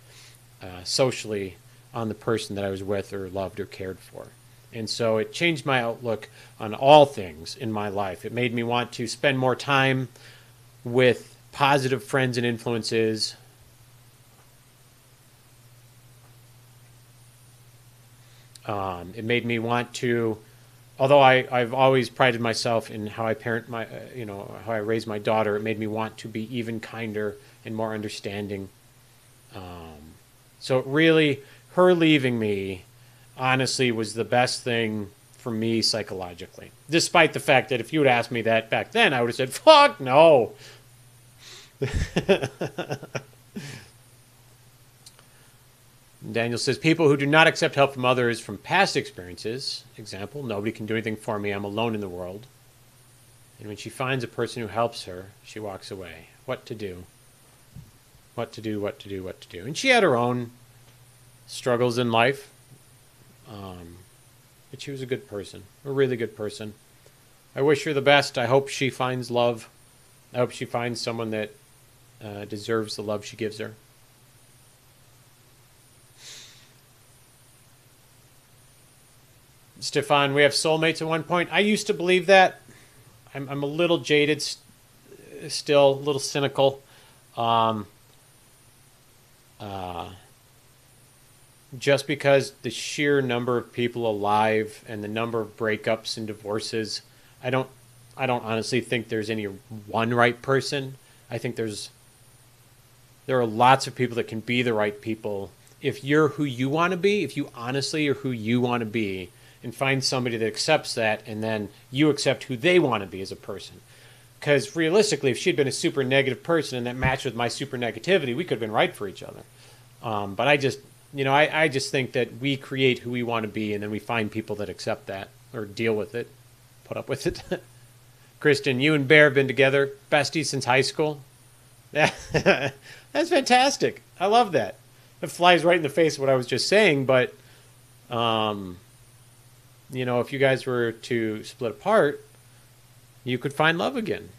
socially on the person that I was with or loved or cared for. And so it changed my outlook on all things in my life. It made me want to spend more time with positive friends and influences. It made me want to, although I've always prided myself in how I parent my, how I raise my daughter, it made me want to be even kinder and more understanding. So really, her leaving me honestly was the best thing for me psychologically. Despite the fact that if you had asked me that back then, I would have said, fuck no. Daniel says, people who do not accept help from others from past experiences, example, nobody can do anything for me, I'm alone in the world. And when she finds a person who helps her, she walks away. What to do? What to do, what to do, what to do. And she had her own struggles in life. But she was a good person, a really good person. I wish her the best. I hope she finds love. I hope she finds someone that deserves the love she gives her. Stefan, we have soulmates at one point. I used to believe that. I'm a little jaded still, a little cynical. Just because the sheer number of people alive and the number of breakups and divorces, I don't honestly think there's any one right person. I think there are lots of people that can be the right people. If you're who you want to be, if you honestly are who you want to be, and find somebody that accepts that, and then you accept who they want to be as a person. Because realistically, if she'd been a super negative person and that matched with my super negativity, we could have been right for each other. But I just think that we create who we want to be, and then we find people that accept that or deal with it, put up with it. Kristen, you and Bear have been together, besties since high school. That's fantastic. I love that. It flies right in the face of what I was just saying, but if you guys were to split apart, you could find love again.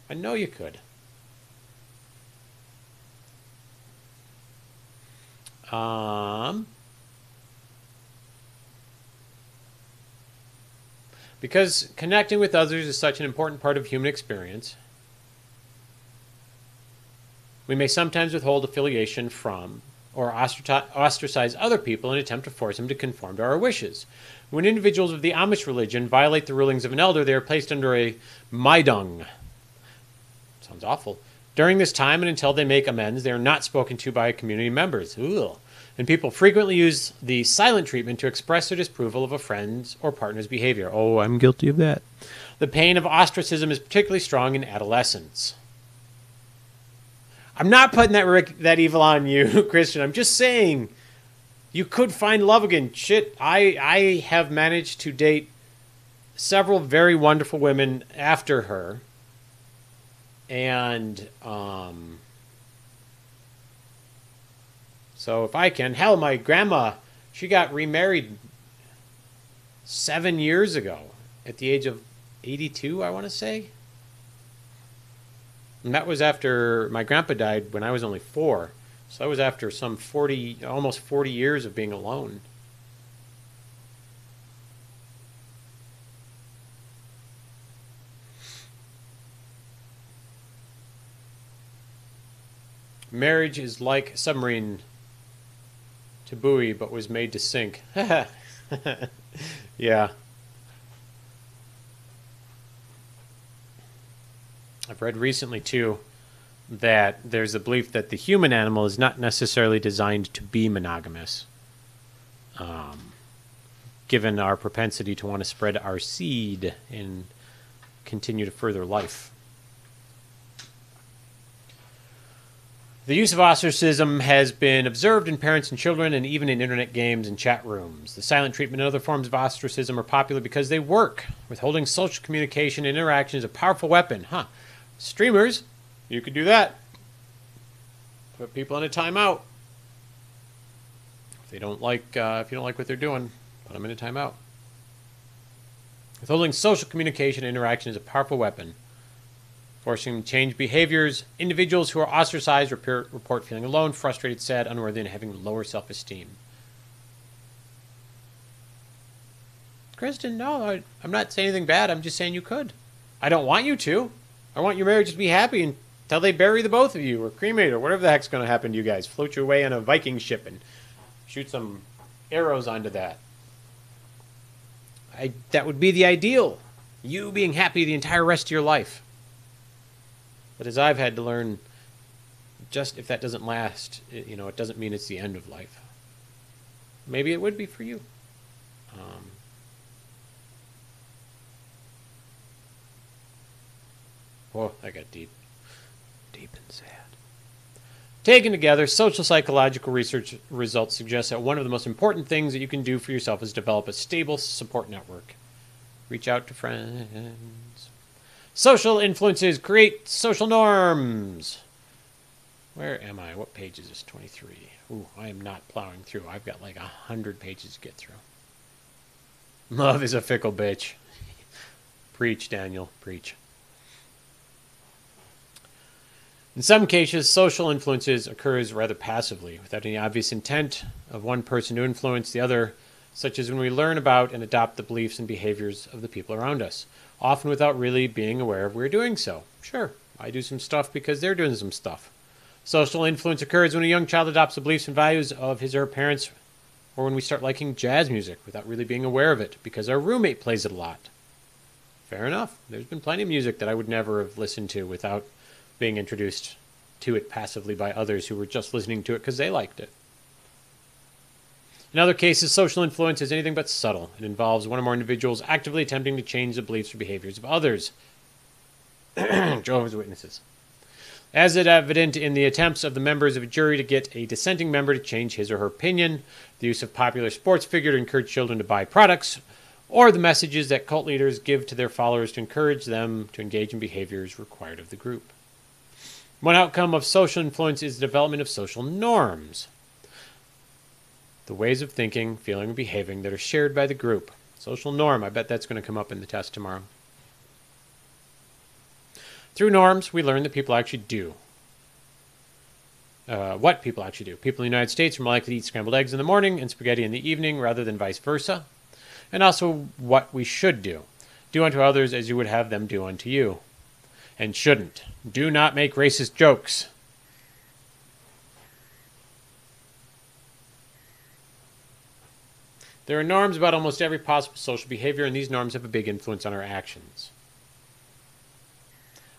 I know you could. Because connecting with others is such an important part of human experience, we may sometimes withhold affiliation from or ostracize other people in an attempt to force them to conform to our wishes. When individuals of the Amish religion violate the rulings of an elder, they are placed under a maidang. Sounds awful. During this time and until they make amends, they are not spoken to by community members. Ugh. And people frequently use the silent treatment to express their disapproval of a friend's or partner's behavior. Oh, I'm guilty of that. The pain of ostracism is particularly strong in adolescence. I'm not putting that evil on you, Christian. I'm just saying you could find love again. Shit, I have managed to date several very wonderful women after her. And so if I can, hell, my grandma, she got remarried 7 years ago at the age of 82, I want to say. And that was after my grandpa died when I was only 4. So that was after some almost 40 years of being alone. Marriage is like a submarine to buoy but was made to sink. Yeah. I've read recently, too, that there's a belief that the human animal is not necessarily designed to be monogamous, given our propensity to want to spread our seed and continue to further life. The use of ostracism has been observed in parents and children and even in internet games and chat rooms. The silent treatment and other forms of ostracism are popular because they work. Withholding social communication and interaction is a powerful weapon. Streamers, you could do that. Put people in a timeout. If you don't like what they're doing, put them in a timeout. Withholding social communication and interaction is a powerful weapon. Forcing them to change behaviors. Individuals who are ostracized report feeling alone, frustrated, sad, unworthy, and having lower self-esteem. Kristen, no, I'm not saying anything bad. I'm just saying you could. I don't want you to. I want your marriage to be happy until they bury the both of you or cremate or whatever the heck's going to happen to you guys. Float you away on a Viking ship and shoot some arrows onto that. That would be the ideal. You being happy the entire rest of your life. But as I've had to learn, just if that doesn't last, it doesn't mean it's the end of life. Maybe it would be for you. Whoa, that got deep. Deep and sad. Taken together, social psychological research results suggest that one of the most important things that you can do for yourself is develop a stable support network. Reach out to friends. Social influences create social norms. Where am I? What page is this? 23. Ooh, I am not plowing through. I've got like 100 pages to get through. Love is a fickle bitch. Preach, Daniel. Preach. In some cases, social influences occurs rather passively, without any obvious intent of one person to influence the other, such as when we learn about and adopt the beliefs and behaviors of the people around us, often without really being aware of we're doing so. Sure, I do some stuff because they're doing some stuff. Social influence occurs when a young child adopts the beliefs and values of his or her parents, or when we start liking jazz music without really being aware of it, because our roommate plays it a lot. Fair enough. There's been plenty of music that I would never have listened to without being introduced to it passively by others who were just listening to it because they liked it. In other cases, social influence is anything but subtle. It involves one or more individuals actively attempting to change the beliefs or behaviors of others. Jehovah's Witnesses. As is evident in the attempts of the members of a jury to get a dissenting member to change his or her opinion, the use of popular sports figure to encourage children to buy products, or the messages that cult leaders give to their followers to encourage them to engage in behaviors required of the group. One outcome of social influence is the development of social norms. The ways of thinking, feeling, and behaving that are shared by the group. Social norm, I bet that's going to come up in the test tomorrow. Through norms, we learn that people actually do. What people actually do. People in the United States are more likely to eat scrambled eggs in the morning and spaghetti in the evening rather than vice versa. And also what we should do. Do unto others as you would have them do unto you. And shouldn't. Do not make racist jokes. There are norms about almost every possible social behavior, and these norms have a big influence on our actions.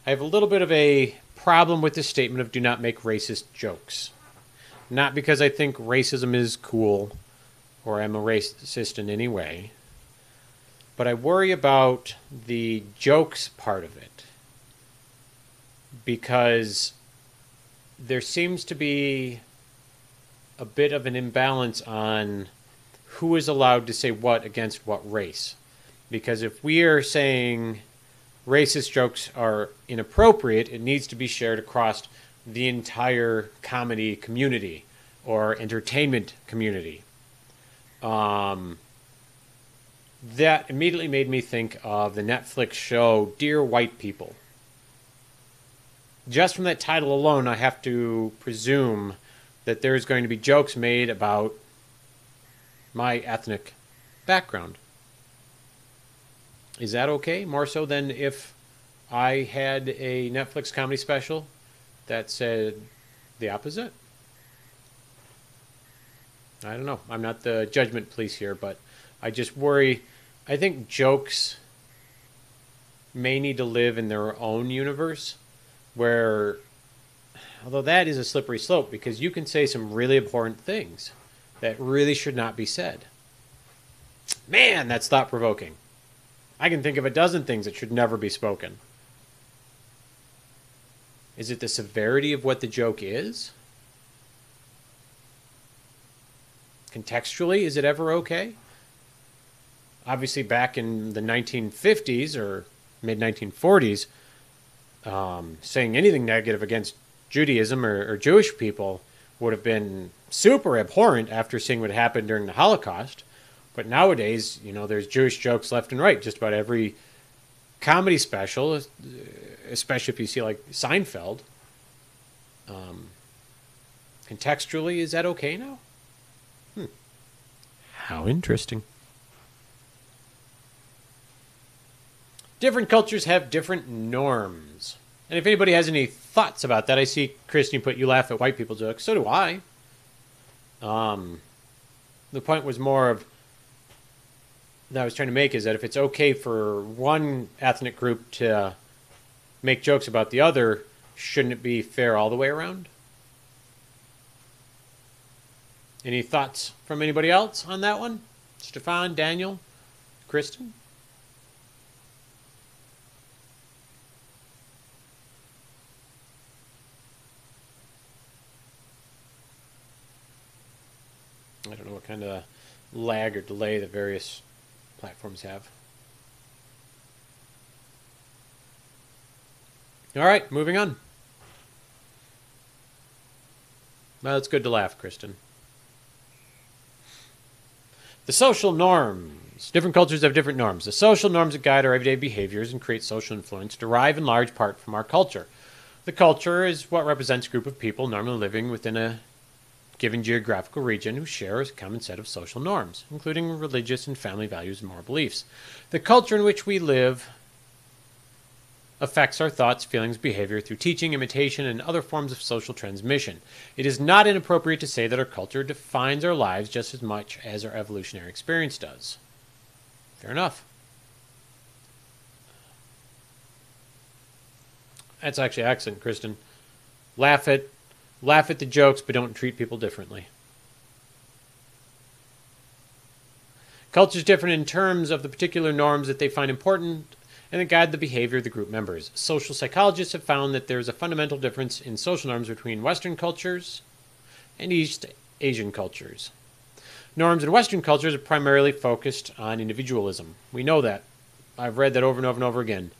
I have a little bit of a problem with this statement of do not make racist jokes. Not because I think racism is cool or I'm a racist in any way, but I worry about the jokes part of it. Because there seems to be a bit of an imbalance on who is allowed to say what against what race. Because if we are saying racist jokes are inappropriate, it needs to be shared across the entire comedy community or entertainment community. That immediately made me think of the Netflix show Dear White People. Just from that title alone, I have to presume that there's going to be jokes made about my ethnic background. Is that okay? More so than if I had a Netflix comedy special that said the opposite? I don't know. I'm not the judgment police here, but I just worry. I think jokes may need to live in their own universe where, although that is a slippery slope because you can say some really abhorrent things that really should not be said. Man, that's thought provoking. I can think of a dozen things that should never be spoken. Is it the severity of what the joke is? Contextually, is it ever okay? Obviously, back in the 1950s or mid 1940s, saying anything negative against Judaism or Jewish people would have been super abhorrent after seeing what happened during the Holocaust. But nowadays, there's Jewish jokes left and right. Just about every comedy special, especially if you see like Seinfeld. Contextually, is that okay now? How interesting. Different cultures have different norms. And if anybody has any thoughts about that, I see, Kristen, put you laugh at white people jokes. So do I. The point was more of that I was trying to make is that if it's okay for one ethnic group to make jokes about the other, shouldn't it be fair all the way around? Any thoughts from anybody else on that one? Stefan, Daniel, Kristen? I don't know what kind of lag or delay the various platforms have. All right, moving on. Well, it's good to laugh, Kristen. The social norms. Different cultures have different norms. The social norms that guide our everyday behaviors and create social influence derive in large part from our culture. The culture is what represents a group of people normally living within a given geographical region who share a common set of social norms, including religious and family values and moral beliefs. The culture in which we live affects our thoughts, feelings, behavior through teaching, imitation, and other forms of social transmission. It is not inappropriate to say that our culture defines our lives just as much as our evolutionary experience does. Fair enough. That's actually excellent, Kristen. Laugh at the jokes, but don't treat people differently. Culture is different in terms of the particular norms that they find important and that guide the behavior of the group members. Social psychologists have found that there is a fundamental difference in social norms between Western cultures and East Asian cultures. Norms in Western cultures are primarily focused on individualism. We know that. I've read that over and over and over again.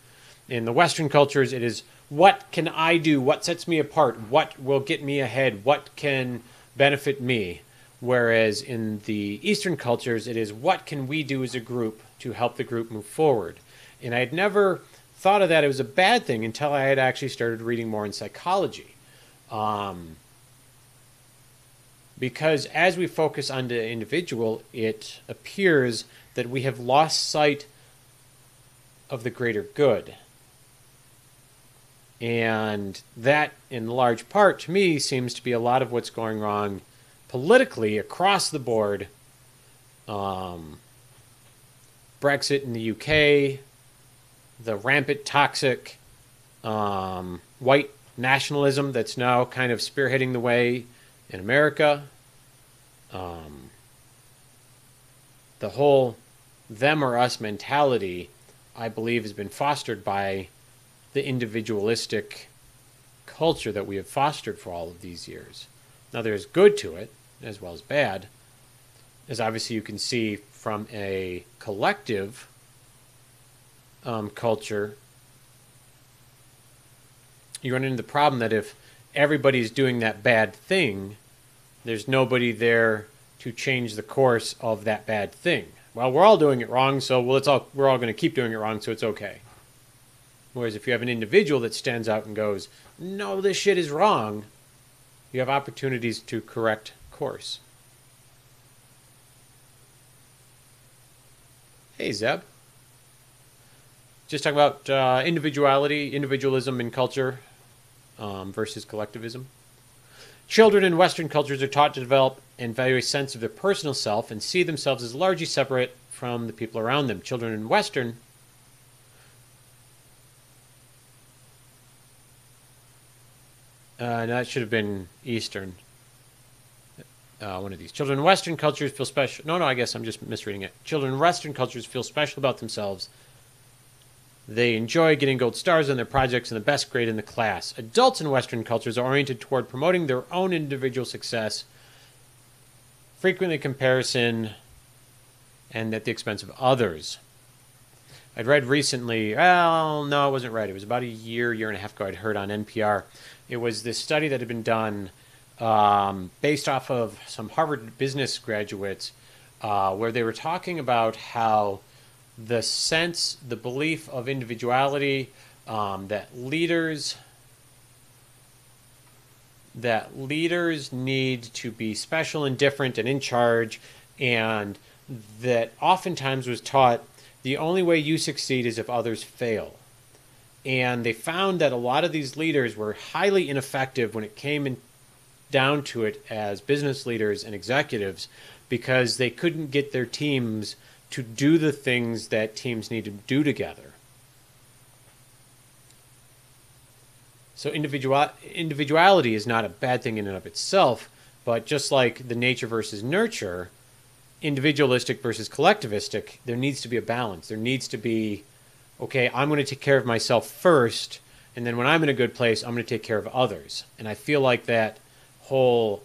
In the Western cultures, it is, what can I do? What sets me apart? What will get me ahead? What can benefit me? Whereas in the Eastern cultures, it is, what can we do as a group to help the group move forward? And I had never thought of that it was a bad thing until I had actually started reading more in psychology. Because as we focus on the individual, it appears that we have lost sight of the greater good. And that, in large part, to me, seems to be a lot of what's going wrong politically across the board. Brexit in the UK, the rampant toxic white nationalism that's now kind of spearheading the way in America. The whole them or us mentality, I believe, has been fostered by the individualistic culture that we have fostered for all of these years. Now, there's good to it, as well as bad, as obviously you can see from a collective culture. You run into the problem that if everybody's doing that bad thing, there's nobody there to change the course of that bad thing. Well, we're all doing it wrong, so we're all going to keep doing it wrong, so it's okay. Whereas if you have an individual that stands out and goes, no, this shit is wrong, you have opportunities to correct course. Hey, Zeb. Just talking about individualism in culture versus collectivism. Children in Western cultures are taught to develop and value a sense of their personal self and see themselves as largely separate from the people around them. Children in Western that should have been Eastern. One of these. Children in Western cultures feel special. No, I guess I'm just misreading it. Children in Western cultures feel special about themselves. They enjoy getting gold stars on their projects and the best grade in the class. Adults in Western cultures are oriented toward promoting their own individual success, frequently comparison, and at the expense of others. I'd read recently, well, no, it wasn't right. It was about a year and a half ago I'd heard on NPR. It was this study that had been done based off of some Harvard business graduates where they were talking about how the belief of individuality, that leaders need to be special and different and in charge, and that oftentimes was taught the only way you succeed is if others fail. And they found that a lot of these leaders were highly ineffective when it came down to it as business leaders and executives, because they couldn't get their teams to do the things that teams need to do together. So individuality is not a bad thing in and of itself, but just like the nature versus nurture, individualistic versus collectivistic, there needs to be a balance. There needs to be, okay, I'm going to take care of myself first, and then when I'm in a good place, I'm going to take care of others. And I feel like that whole,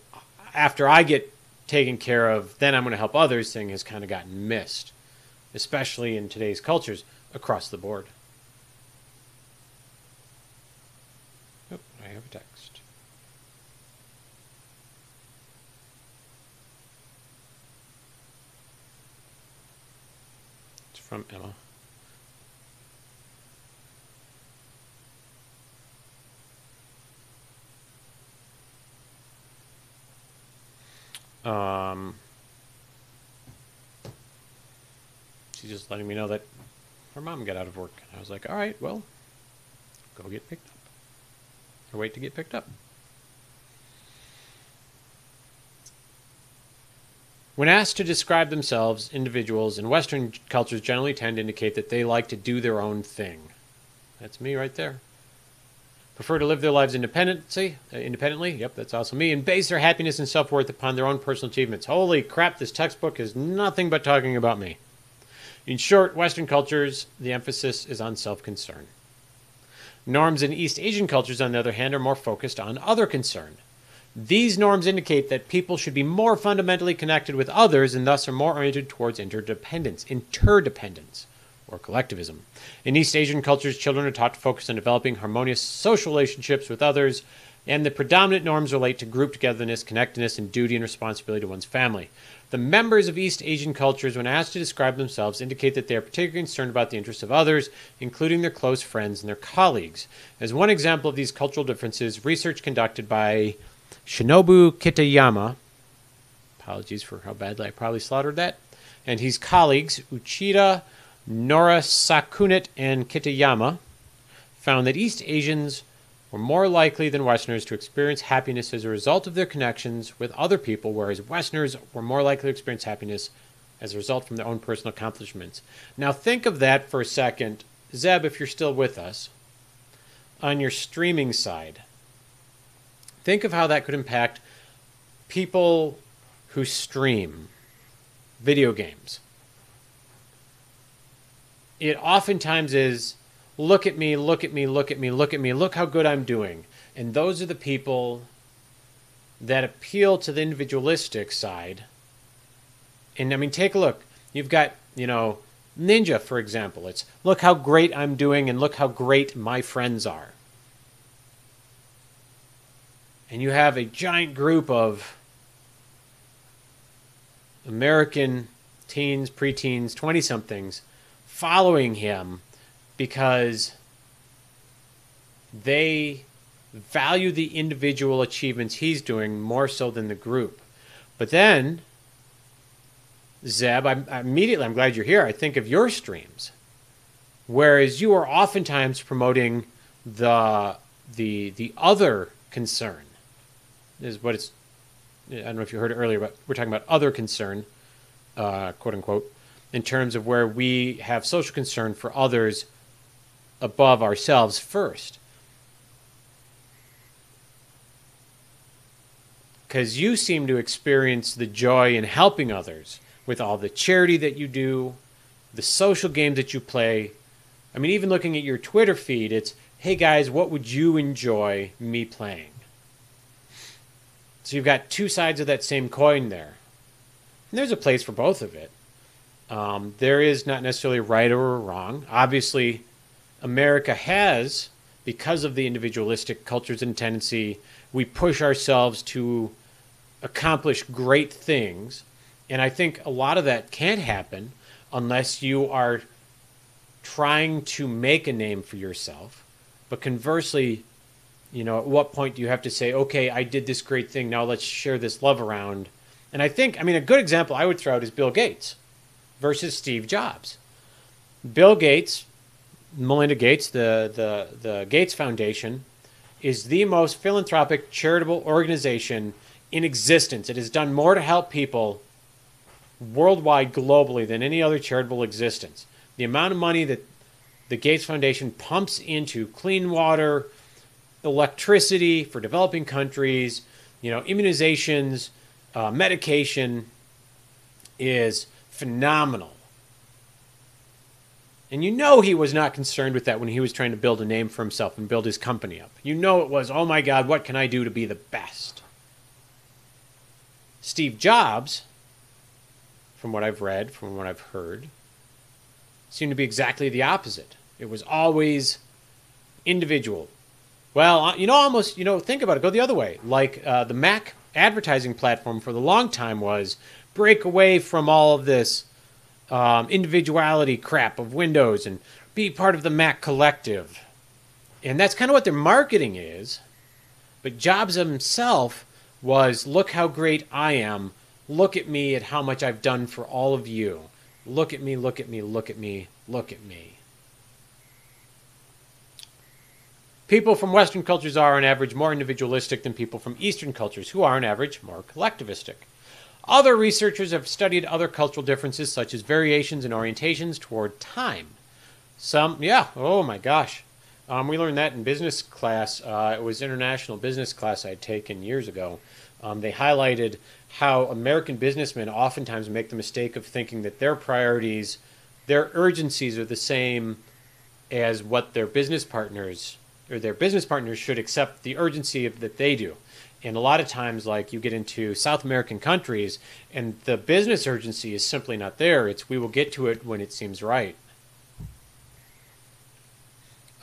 after I get taken care of, then I'm going to help others thing has kind of gotten missed, especially in today's cultures across the board. Oh, I have a text. It's from Emma. She's just letting me know that her mom got out of work. I was like, all right, well, go get picked up. Or wait to get picked up. When asked to describe themselves, individuals in Western cultures generally tend to indicate that they like to do their own thing. That's me right there. Prefer to live their lives independently. Yep, that's also me. And base their happiness and self-worth upon their own personal achievements. Holy crap, this textbook is nothing but talking about me. In short, Western cultures, the emphasis is on self-concern. Norms in East Asian cultures, on the other hand, are more focused on other concern. These norms indicate that people should be more fundamentally connected with others and thus are more oriented towards interdependence, or collectivism. In East Asian cultures, children are taught to focus on developing harmonious social relationships with others, and the predominant norms relate to group togetherness, connectedness, and duty and responsibility to one's family. The members of East Asian cultures, when asked to describe themselves, indicate that they are particularly concerned about the interests of others, including their close friends and their colleagues. As one example of these cultural differences, research conducted by Shinobu Kitayama, apologies for how badly I probably slaughtered that, and his colleagues, Uchida, Norisakunet, and Kitayama, found that East Asians were more likely than Westerners to experience happiness as a result of their connections with other people, whereas Westerners were more likely to experience happiness as a result from their own personal accomplishments. Now think of that for a second. Zeb, if you're still with us, on your streaming side, think of how that could impact people who stream video games. It oftentimes is, look at me, look at me, look at me, look at me, look how good I'm doing. And those are the people that appeal to the individualistic side. And I mean, take a look. You've got, Ninja, for example. It's, look how great I'm doing and look how great my friends are. And you have a giant group of American teens, preteens, 20-somethings following him because they value the individual achievements he's doing more so than the group. But then, Zeb, I'm glad you're here. I think of your streams, whereas you are oftentimes promoting the other concern, is what it's. I don't know if you heard it earlier, but we're talking about other concern, quote unquote, in terms of where we have social concern for others above ourselves first. Because you seem to experience the joy in helping others with all the charity that you do, the social games that you play. I mean, even looking at your Twitter feed, it's, hey guys, what would you enjoy me playing? So you've got two sides of that same coin there. And there's a place for both of it. There is not necessarily right or wrong. Obviously, America has, because of the individualistic cultures and tendency, we push ourselves to accomplish great things. And I think a lot of that can't happen unless you are trying to make a name for yourself. But conversely, you know, at what point do you have to say, okay, I did this great thing, now let's share this love around? And I think, I mean, a good example I would throw out is Bill Gates versus Steve Jobs. Bill Gates, Melinda Gates, the Gates Foundation, is the most philanthropic charitable organization in existence. It has done more to help people worldwide, globally, than any other charitable existence. The amount of money that the Gates Foundation pumps into clean water, electricity for developing countries, you know, immunizations, medication is phenomenal. And you know he was not concerned with that when he was trying to build a name for himself and build his company up. You know it was, oh my God, what can I do to be the best? Steve Jobs, from what I've read, from what I've heard, seemed to be exactly the opposite. It was always individual. Well, you know, almost, you know, think about it, go the other way. Like the Mac advertising platform for the long time was break away from all of this individuality crap of Windows and be part of the Mac collective. And that's kind of what their marketing is. But Jobs himself was, look how great I am. Look at me, at how much I've done for all of you. Look at me, look at me, look at me, look at me. People from Western cultures are, on average, more individualistic than people from Eastern cultures, who are, on average, more collectivistic. Other researchers have studied other cultural differences, such as variations in orientations toward time. Oh my gosh. We learned that in business class. It was international business class I had taken years ago. They highlighted how American businessmen oftentimes make the mistake of thinking that their priorities, their urgencies are the same as what their business partners, or their business partners should accept the urgency that they do. And a lot of times, like, you get into South American countries and the business urgency is simply not there. It's, we will get to it when it seems right.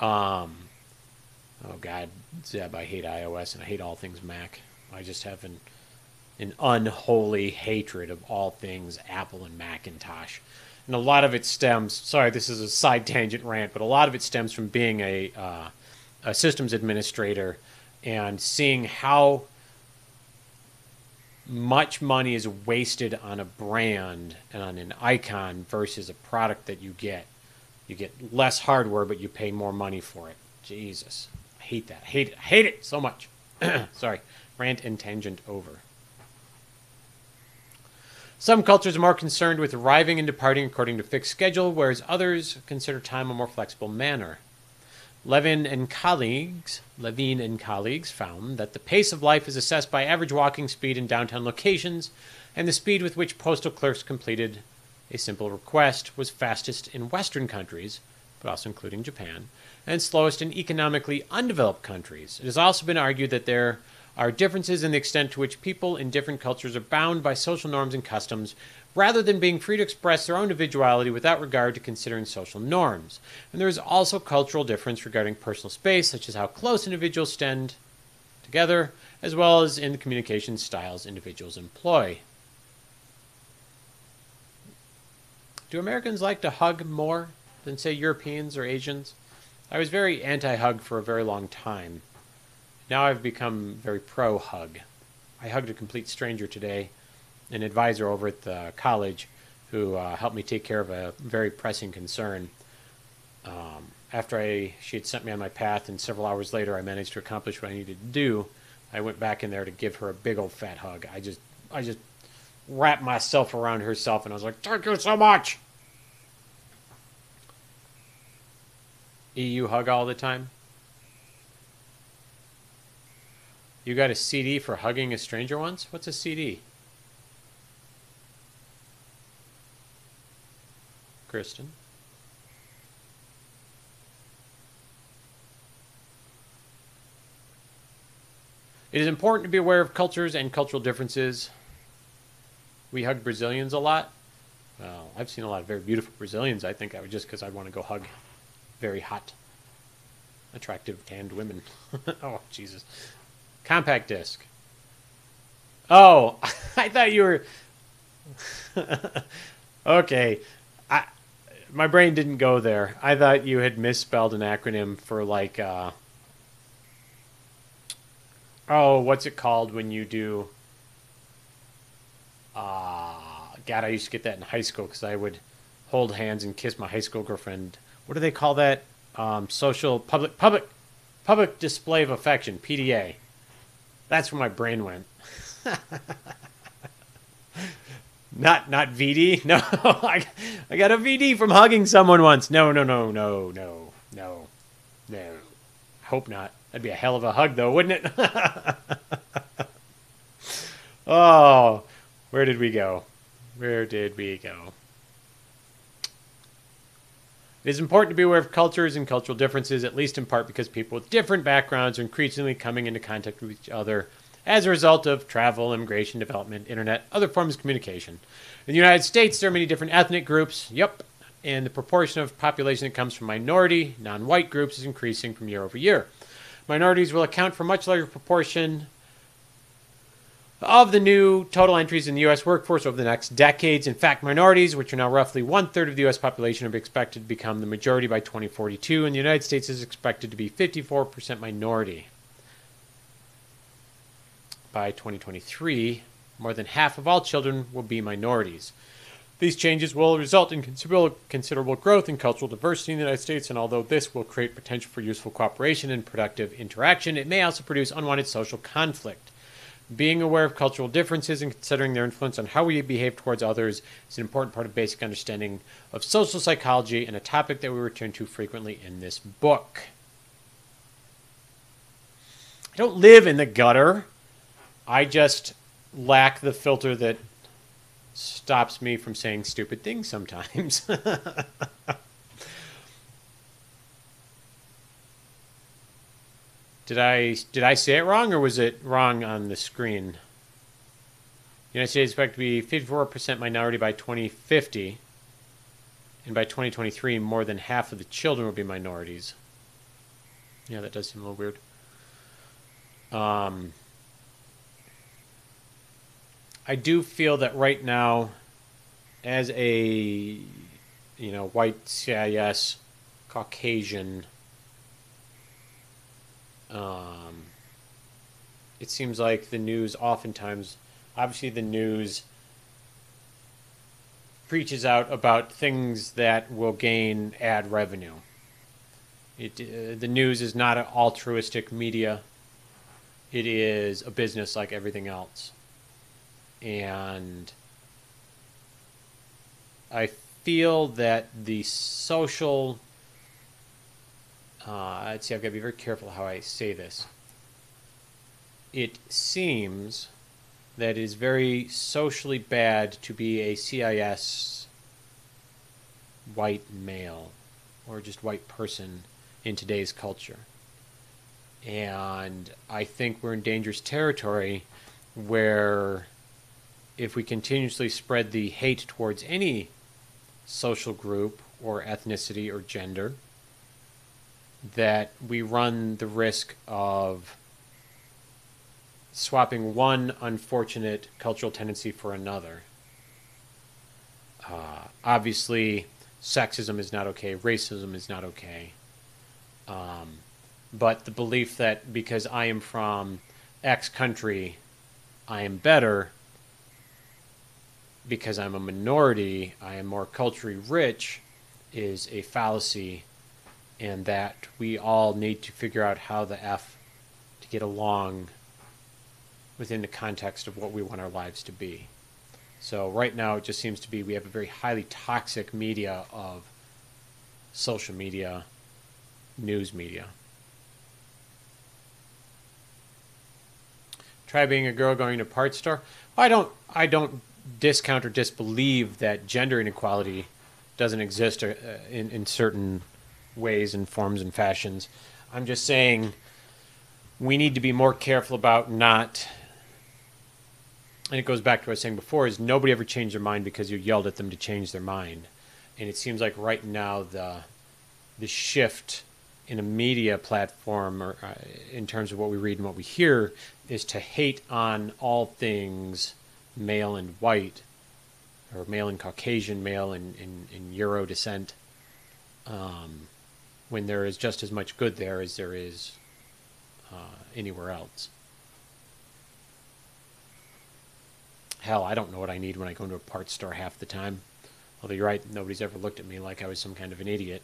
Oh God, Zeb, I hate iOS and I hate all things Mac. I just have an unholy hatred of all things Apple and Macintosh. And a lot of it stems, sorry, this is a side tangent rant, but a lot of it stems from being a systems administrator and seeing how much money is wasted on a brand and on an icon versus a product that you get. You get less hardware, but you pay more money for it. Jesus. I hate that. I hate it so much. Sorry. Rant and tangent over. Some cultures are more concerned with arriving and departing according to fixed schedule, whereas others consider time a more flexible manner. Levine and colleagues found that the pace of life is assessed by average walking speed in downtown locations, and the speed with which postal clerks completed a simple request was fastest in Western countries, but also including Japan, and slowest in economically undeveloped countries. It has also been argued that there are differences in the extent to which people in different cultures are bound by social norms and customs, rather than being free to express their own individuality without regard to considering social norms. And there is also cultural difference regarding personal space, such as how close individuals stand together, as well as in the communication styles individuals employ. Do Americans like to hug more than, say, Europeans or Asians? I was very anti-hug for a very long time. Now I've become very pro-hug. I hugged a complete stranger today, an advisor over at the college who helped me take care of a very pressing concern. After she had sent me on my path, and several hours later I managed to accomplish what I needed to do, I went back in there to give her a big old fat hug. I just wrapped myself around herself, and I was like, "Thank you so much." EU hug all the time. You got a CD for hugging a stranger once? What's a CD? Kristen? It is important to be aware of cultures and cultural differences. We hug Brazilians a lot. Well, I've seen a lot of very beautiful Brazilians. I think I would just because I want to go hug very hot, attractive, tanned women. Oh, Jesus. Compact disc. Oh, I thought you were... Okay. My brain didn't go there. I thought you had misspelled an acronym for like... oh, what's it called when you do... God, I used to get that in high school because I would hold hands and kiss my high school girlfriend. What do they call that? Social public display of affection, PDA. That's where my brain went. Not VD. No, I got a VD from hugging someone once. No. Hope not. That'd be a hell of a hug, though, wouldn't it? Oh, where did we go? It is important to be aware of cultures and cultural differences, at least in part because people with different backgrounds are increasingly coming into contact with each other as a result of travel, immigration, development, internet, other forms of communication. In the United States, there are many different ethnic groups. Yep. And the proportion of population that comes from minority, non-white groups is increasing from year over year. Minorities will account for a much larger proportion of the new total entries in the U.S. workforce over the next decades. In fact, minorities, which are now roughly one-third of the U.S. population, are expected to become the majority by 2042, and the United States is expected to be 54% minority. By 2023, more than half of all children will be minorities. These changes will result in considerable growth in cultural diversity in the United States, and although this will create potential for useful cooperation and productive interaction, it may also produce unwanted social conflict. Being aware of cultural differences and considering their influence on how we behave towards others is an important part of basic understanding of social psychology and a topic that we return to frequently in this book. I don't live in the gutter. I just lack the filter that stops me from saying stupid things sometimes. Did I say it wrong, or was it wrong on the screen? The United States is expected to be 54% minority by 2050, and by 2023, more than half of the children will be minorities. Yeah, that does seem a little weird. I do feel that right now, as a white CIS Caucasian, it seems like the news oftentimes, obviously the news preaches out about things that will gain ad revenue. The news is not an altruistic media. It is a business like everything else. And I feel that the social... I've got to be very careful how I say this. It seems that it is very socially bad to be a CIS white male or just white person in today's culture. And I think we're in dangerous territory where if we continuously spread the hate towards any social group or ethnicity or gender, that we run the risk of swapping one unfortunate cultural tendency for another. Obviously, sexism is not okay, racism is not okay. But the belief that because I am from X country, I am better, because I'm a minority, I am more culturally rich, is a fallacy, and that we all need to figure out how the F to get along within the context of what we want our lives to be. So right now it just seems to be we have a very highly toxic media of social media, news media. Try being a girl going to a part store. I don't discount or disbelieve that gender inequality doesn't exist in certain ways and forms and fashions. I'm just saying we need to be more careful about not, and it goes back to what I was saying before, is nobody ever changed their mind because you yelled at them to change their mind. And it seems like right now the shift in a media platform, or in terms of what we read and what we hear, is to hate on all things male and white, or male and Caucasian, male and Euro descent, when there is just as much good there as there is anywhere else. Hell, I don't know what I need when I go into a parts store half the time. Although you're right, nobody's ever looked at me like I was some kind of an idiot.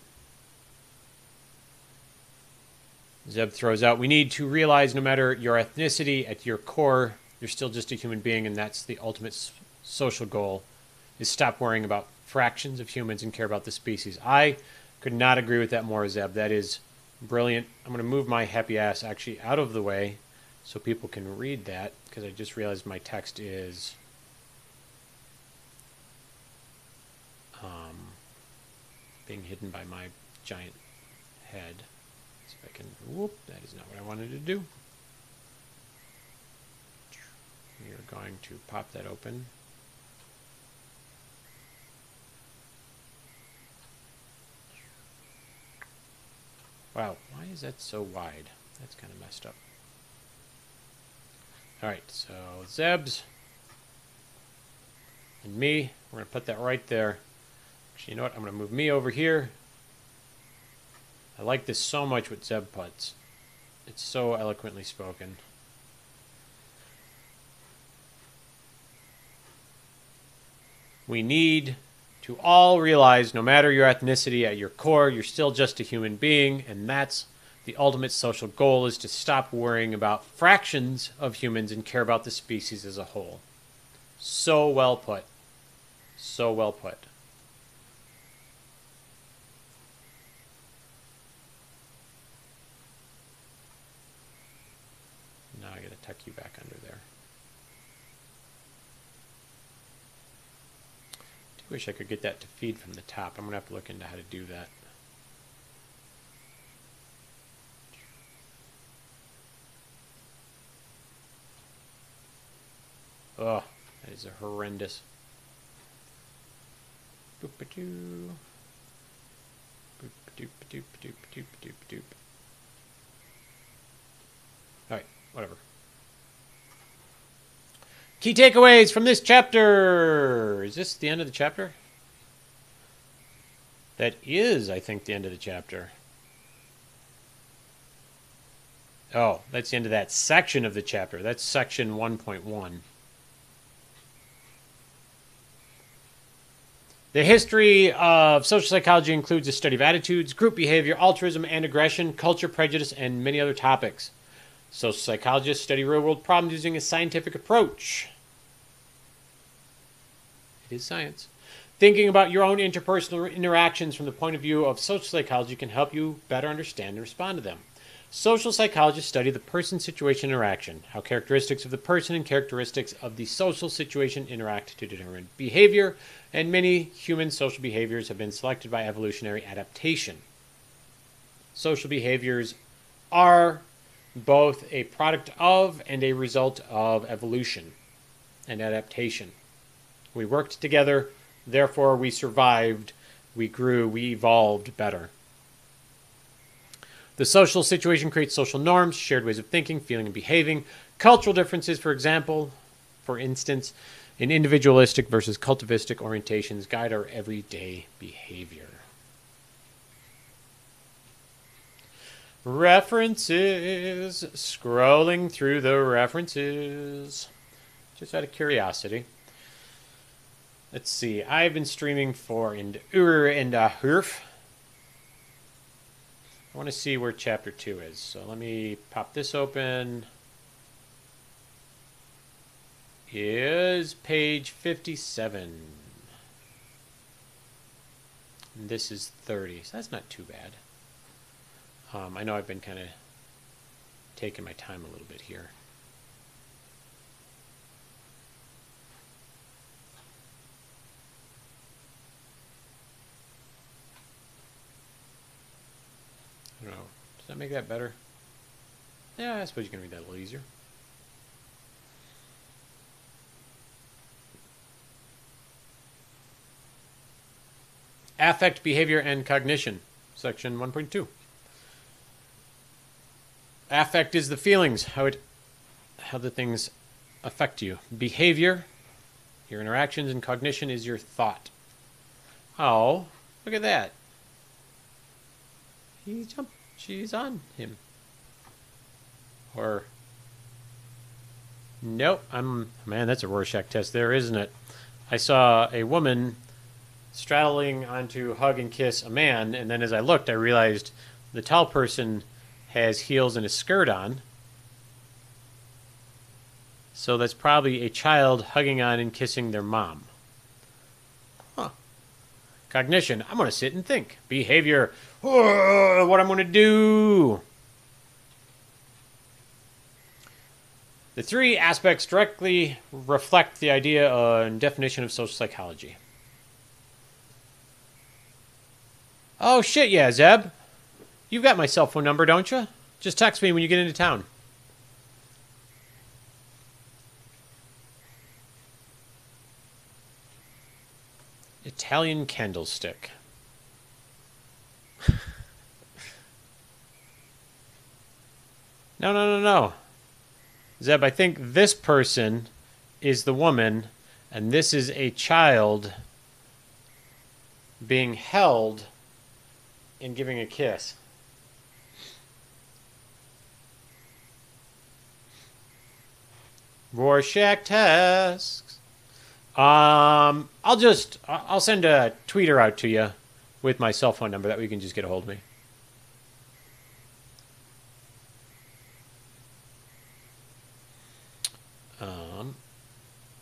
Zeb throws out, we need to realize no matter your ethnicity, at your core, you're still just a human being, and that's the ultimate social goal, is stop worrying about fractions of humans and care about the species. I could not agree with that more, Zeb. That is brilliant. I'm going to move my happy ass actually out of the way so people can read that, because I just realized my text is being hidden by my giant head. See if I can, whoop, that is not what I wanted to do. We are going to pop that open. Wow, why is that so wide? That's kind of messed up. Alright, so Zeb's and me, we're going to put that right there. Actually, you know what? I'm going to move me over here. I like this so much what Zeb puts. It's so eloquently spoken. We need to all realize no matter your ethnicity, at your core, you're still just a human being, and that's the ultimate social goal, is to stop worrying about fractions of humans and care about the species as a whole. So well put. So well put. Now I gotta tuck you back under there. I wish I could get that to feed from the top. I'm gonna have to look into how to do that. Oh, that is a horrendous. Boop-a-doo. Boop-a-doop-a-doop-a-doop-a-doop-a-doop. Alright, whatever. Key takeaways from this chapter. Is this the end of the chapter? That is, I think, the end of the chapter. Oh, that's the end of that section of the chapter. That's section 1.1. The history of social psychology includes the study of attitudes, group behavior, altruism and aggression, culture, prejudice, and many other topics. Social psychologists study real-world problems using a scientific approach. It is science. Thinking about your own interpersonal interactions from the point of view of social psychology can help you better understand and respond to them. Social psychologists study the person-situation interaction, how characteristics of the person and characteristics of the social situation interact to determine behavior, and many human social behaviors have been selected by evolutionary adaptation. Social behaviors are both a product of and a result of evolution and adaptation. We worked together, therefore we survived, we grew, we evolved better. The social situation creates social norms, shared ways of thinking, feeling, and behaving. Cultural differences, for instance, in individualistic versus cultivistic orientations guide our everyday behavior. References. Scrolling through the references. Just out of curiosity. Let's see. I've been streaming for Ur and Hurf. I want to see where chapter 2 is. So let me pop this open. is page 57. And this is 30, so that's not too bad. I know I've been kind of taking my time a little bit here. I don't know. Does that make that better? Yeah, I suppose you can read that a little easier. Affect, behavior, and cognition, section 1.2. Affect is the feelings, how the things affect you. Behavior, your interactions, and cognition is your thought. Oh, look at that. He jumped. She's on him. Or nope. Man, that's a Rorschach test there, isn't it? I saw a woman straddling onto hug and kiss a man, and then as I looked, I realized the tall person has heels and a skirt on. So that's probably a child hugging on and kissing their mom. Huh. Cognition. I'm going to sit and think. Behavior. Oh, what I'm going to do. The three aspects directly reflect the idea and definition of social psychology. Oh, shit, yeah, Zeb. You've got my cell phone number, don't you? Just text me when you get into town. Italian candlestick. No. Zeb, I think this person is the woman, and this is a child being held and giving a kiss. Rorschach tests. I'll send a tweeter out to you with my cell phone number. That way you can just get a hold of me.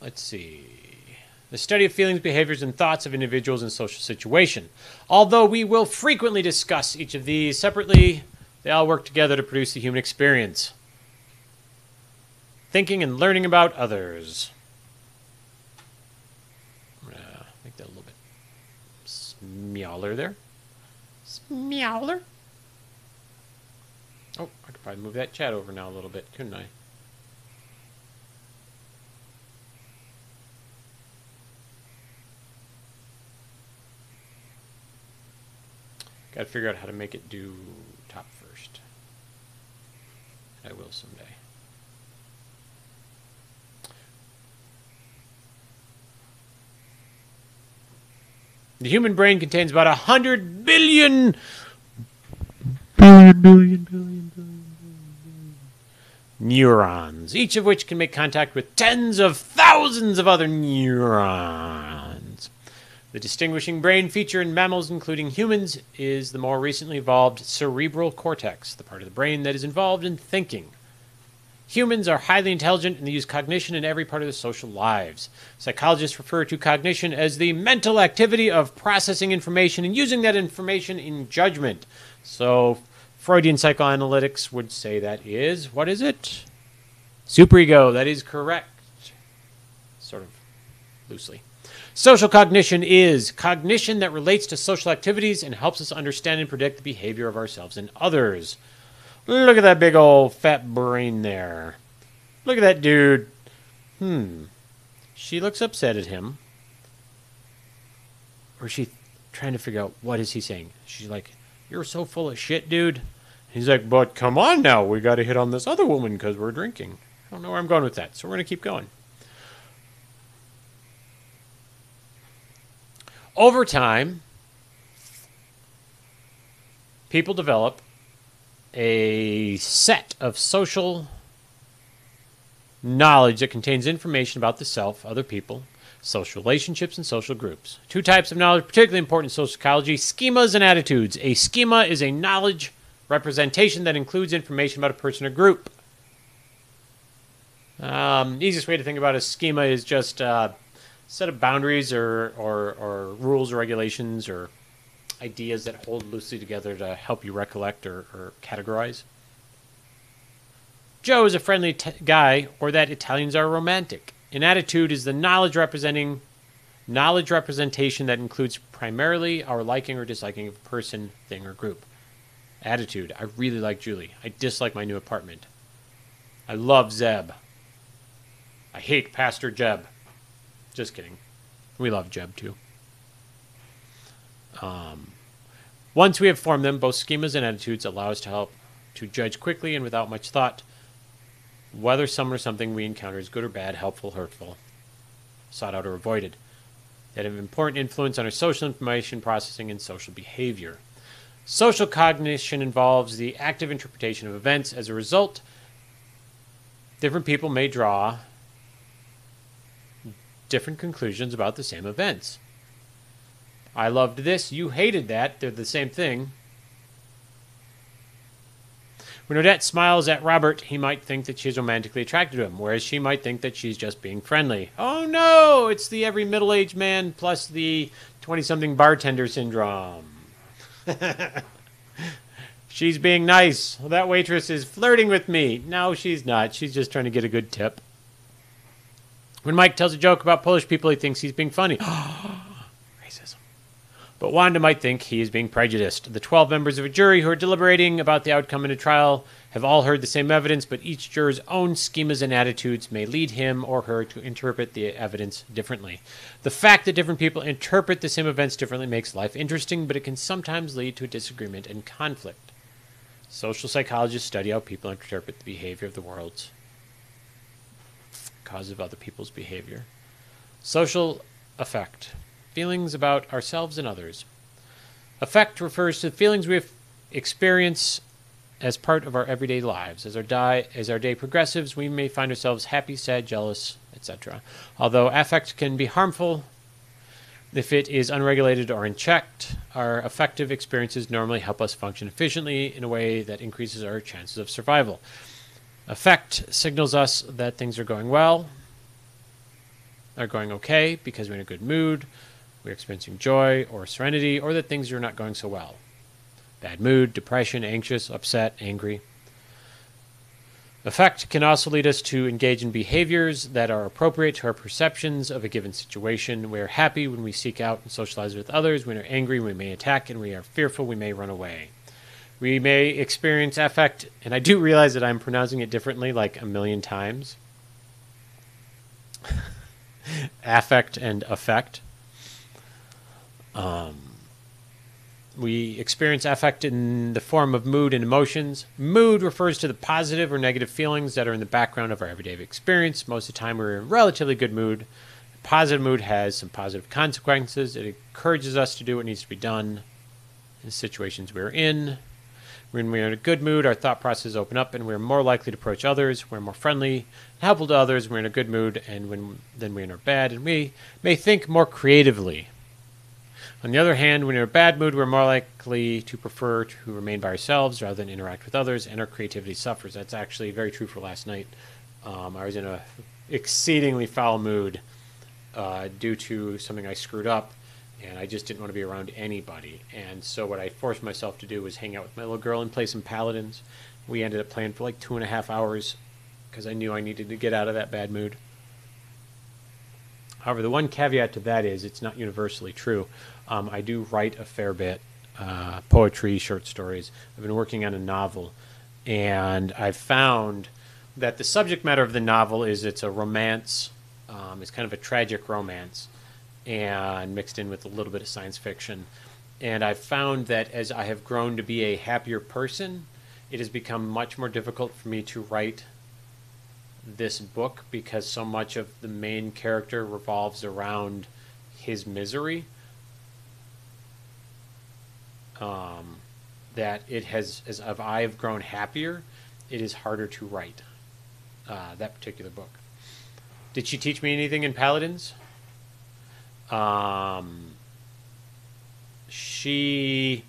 Let's see. The study of feelings, behaviors, and thoughts of individuals in social situation. Although we will frequently discuss each of these separately, they all work together to produce the human experience. Thinking and learning about others. I'm going to make that a little bit smaller there. Smaller. Oh, I could probably move that chat over now a little bit, couldn't I? Got to figure out how to make it do top first. I will someday. The human brain contains about 100 billion neurons, each of which can make contact with tens of thousands of other neurons. The distinguishing brain feature in mammals, including humans, is the more recently evolved cerebral cortex, the part of the brain that is involved in thinking. Humans are highly intelligent and they use cognition in every part of their social lives. Psychologists refer to cognition as the mental activity of processing information and using that information in judgment. So Freudian psychoanalytics would say that is, what is it? Superego, that is correct. Sort of loosely. Social cognition is cognition that relates to social activities and helps us understand and predict the behavior of ourselves and others. Look at that big old fat brain there. Look at that dude. She looks upset at him. Or is she trying to figure out what is he saying? She's like, you're so full of shit, dude. He's like, but come on now. We got to hit on this other woman because we're drinking. I don't know where I'm going with that, so we're going to keep going. Over time, people develop a set of social knowledge that contains information about the self, other people, social relationships, and social groups. Two types of knowledge particularly important in social psychology: schemas and attitudes. A schema is a knowledge representation that includes information about a person or group. Easiest way to think about a schema is just a set of boundaries or rules or regulations or ideas that hold loosely together to help you recollect or categorize. Joe is a friendly guy, or that Italians are romantic. An attitude is the knowledge representation that includes primarily our liking or disliking of a person, thing, or group. Attitude. I really like Julie. I dislike my new apartment. I love Zeb. I hate Pastor Jeb. Just kidding. We love Jeb too. Once we have formed them, both schemas and attitudes allow us to help to judge quickly and without much thought whether someone or something we encounter is good or bad, helpful, hurtful, sought out or avoided. They have an important influence on our social information processing and social behavior. Social cognition involves the active interpretation of events. As a result, different people may draw different conclusions about the same events. I loved this, you hated that, they're the same thing. When Odette smiles at Robert, he might think that she's romantically attracted to him, whereas she might think that she's just being friendly. Oh no, it's the every middle-aged man plus the 20-something bartender syndrome. She's being nice. Well, that waitress is flirting with me. No, she's not. She's just trying to get a good tip. When Mike tells a joke about Polish people, he thinks he's being funny. Racism. But Wanda might think he is being prejudiced. The 12 members of a jury who are deliberating about the outcome in a trial have all heard the same evidence, but each juror's own schemas and attitudes may lead him or her to interpret the evidence differently. The fact that different people interpret the same events differently makes life interesting, but it can sometimes lead to disagreement and conflict. Social psychologists study how people interpret the behavior of the world, cause of other people's behavior. Social affect. Feelings about ourselves and others. Affect refers to the feelings we experience as part of our everyday lives. As our day progresses, we may find ourselves happy, sad, jealous, etc. Although affect can be harmful if it is unregulated or unchecked, our affective experiences normally help us function efficiently in a way that increases our chances of survival. Affect signals us that things are going well, are going okay because we're in a good mood, we're experiencing joy or serenity, or that things are not going so well. Bad mood, depression, anxious, upset, angry. Affect can also lead us to engage in behaviors that are appropriate to our perceptions of a given situation. We are happy when we seek out and socialize with others. When we are angry, we may attack, and we are fearful, we may run away. We may experience affect, and I do realize that I'm pronouncing it differently like a million times. Affect and affect. We experience affect in the form of mood and emotions. Mood refers to the positive or negative feelings that are in the background of our everyday experience. Most of the time we're in a relatively good mood. A positive mood has some positive consequences. It encourages us to do what needs to be done in the situations we're in. When we're in a good mood, our thought processes open up and we're more likely to approach others. We're more friendly and helpful to others. We're in a good mood and then we're in a bad, and we may think more creatively. On the other hand, when we're in a bad mood, we're more likely to prefer to remain by ourselves rather than interact with others, and our creativity suffers. That's actually very true for last night. I was in a exceedingly foul mood due to something I screwed up, and I just didn't want to be around anybody. And so what I forced myself to do was hang out with my little girl and play some Paladins. We ended up playing for like 2.5 hours because I knew I needed to get out of that bad mood. However, the one caveat to that is it's not universally true. I do write a fair bit, poetry, short stories. I've been working on a novel, and I've found that the subject matter of the novel is it's a romance. It's kind of a tragic romance, and mixed in with a little bit of science fiction. And I've found that as I have grown to be a happier person, it has become much more difficult for me to write this book because so much of the main character revolves around his misery. That it has, as I've grown happier, it is harder to write that particular book. Did she teach me anything in Paladins? She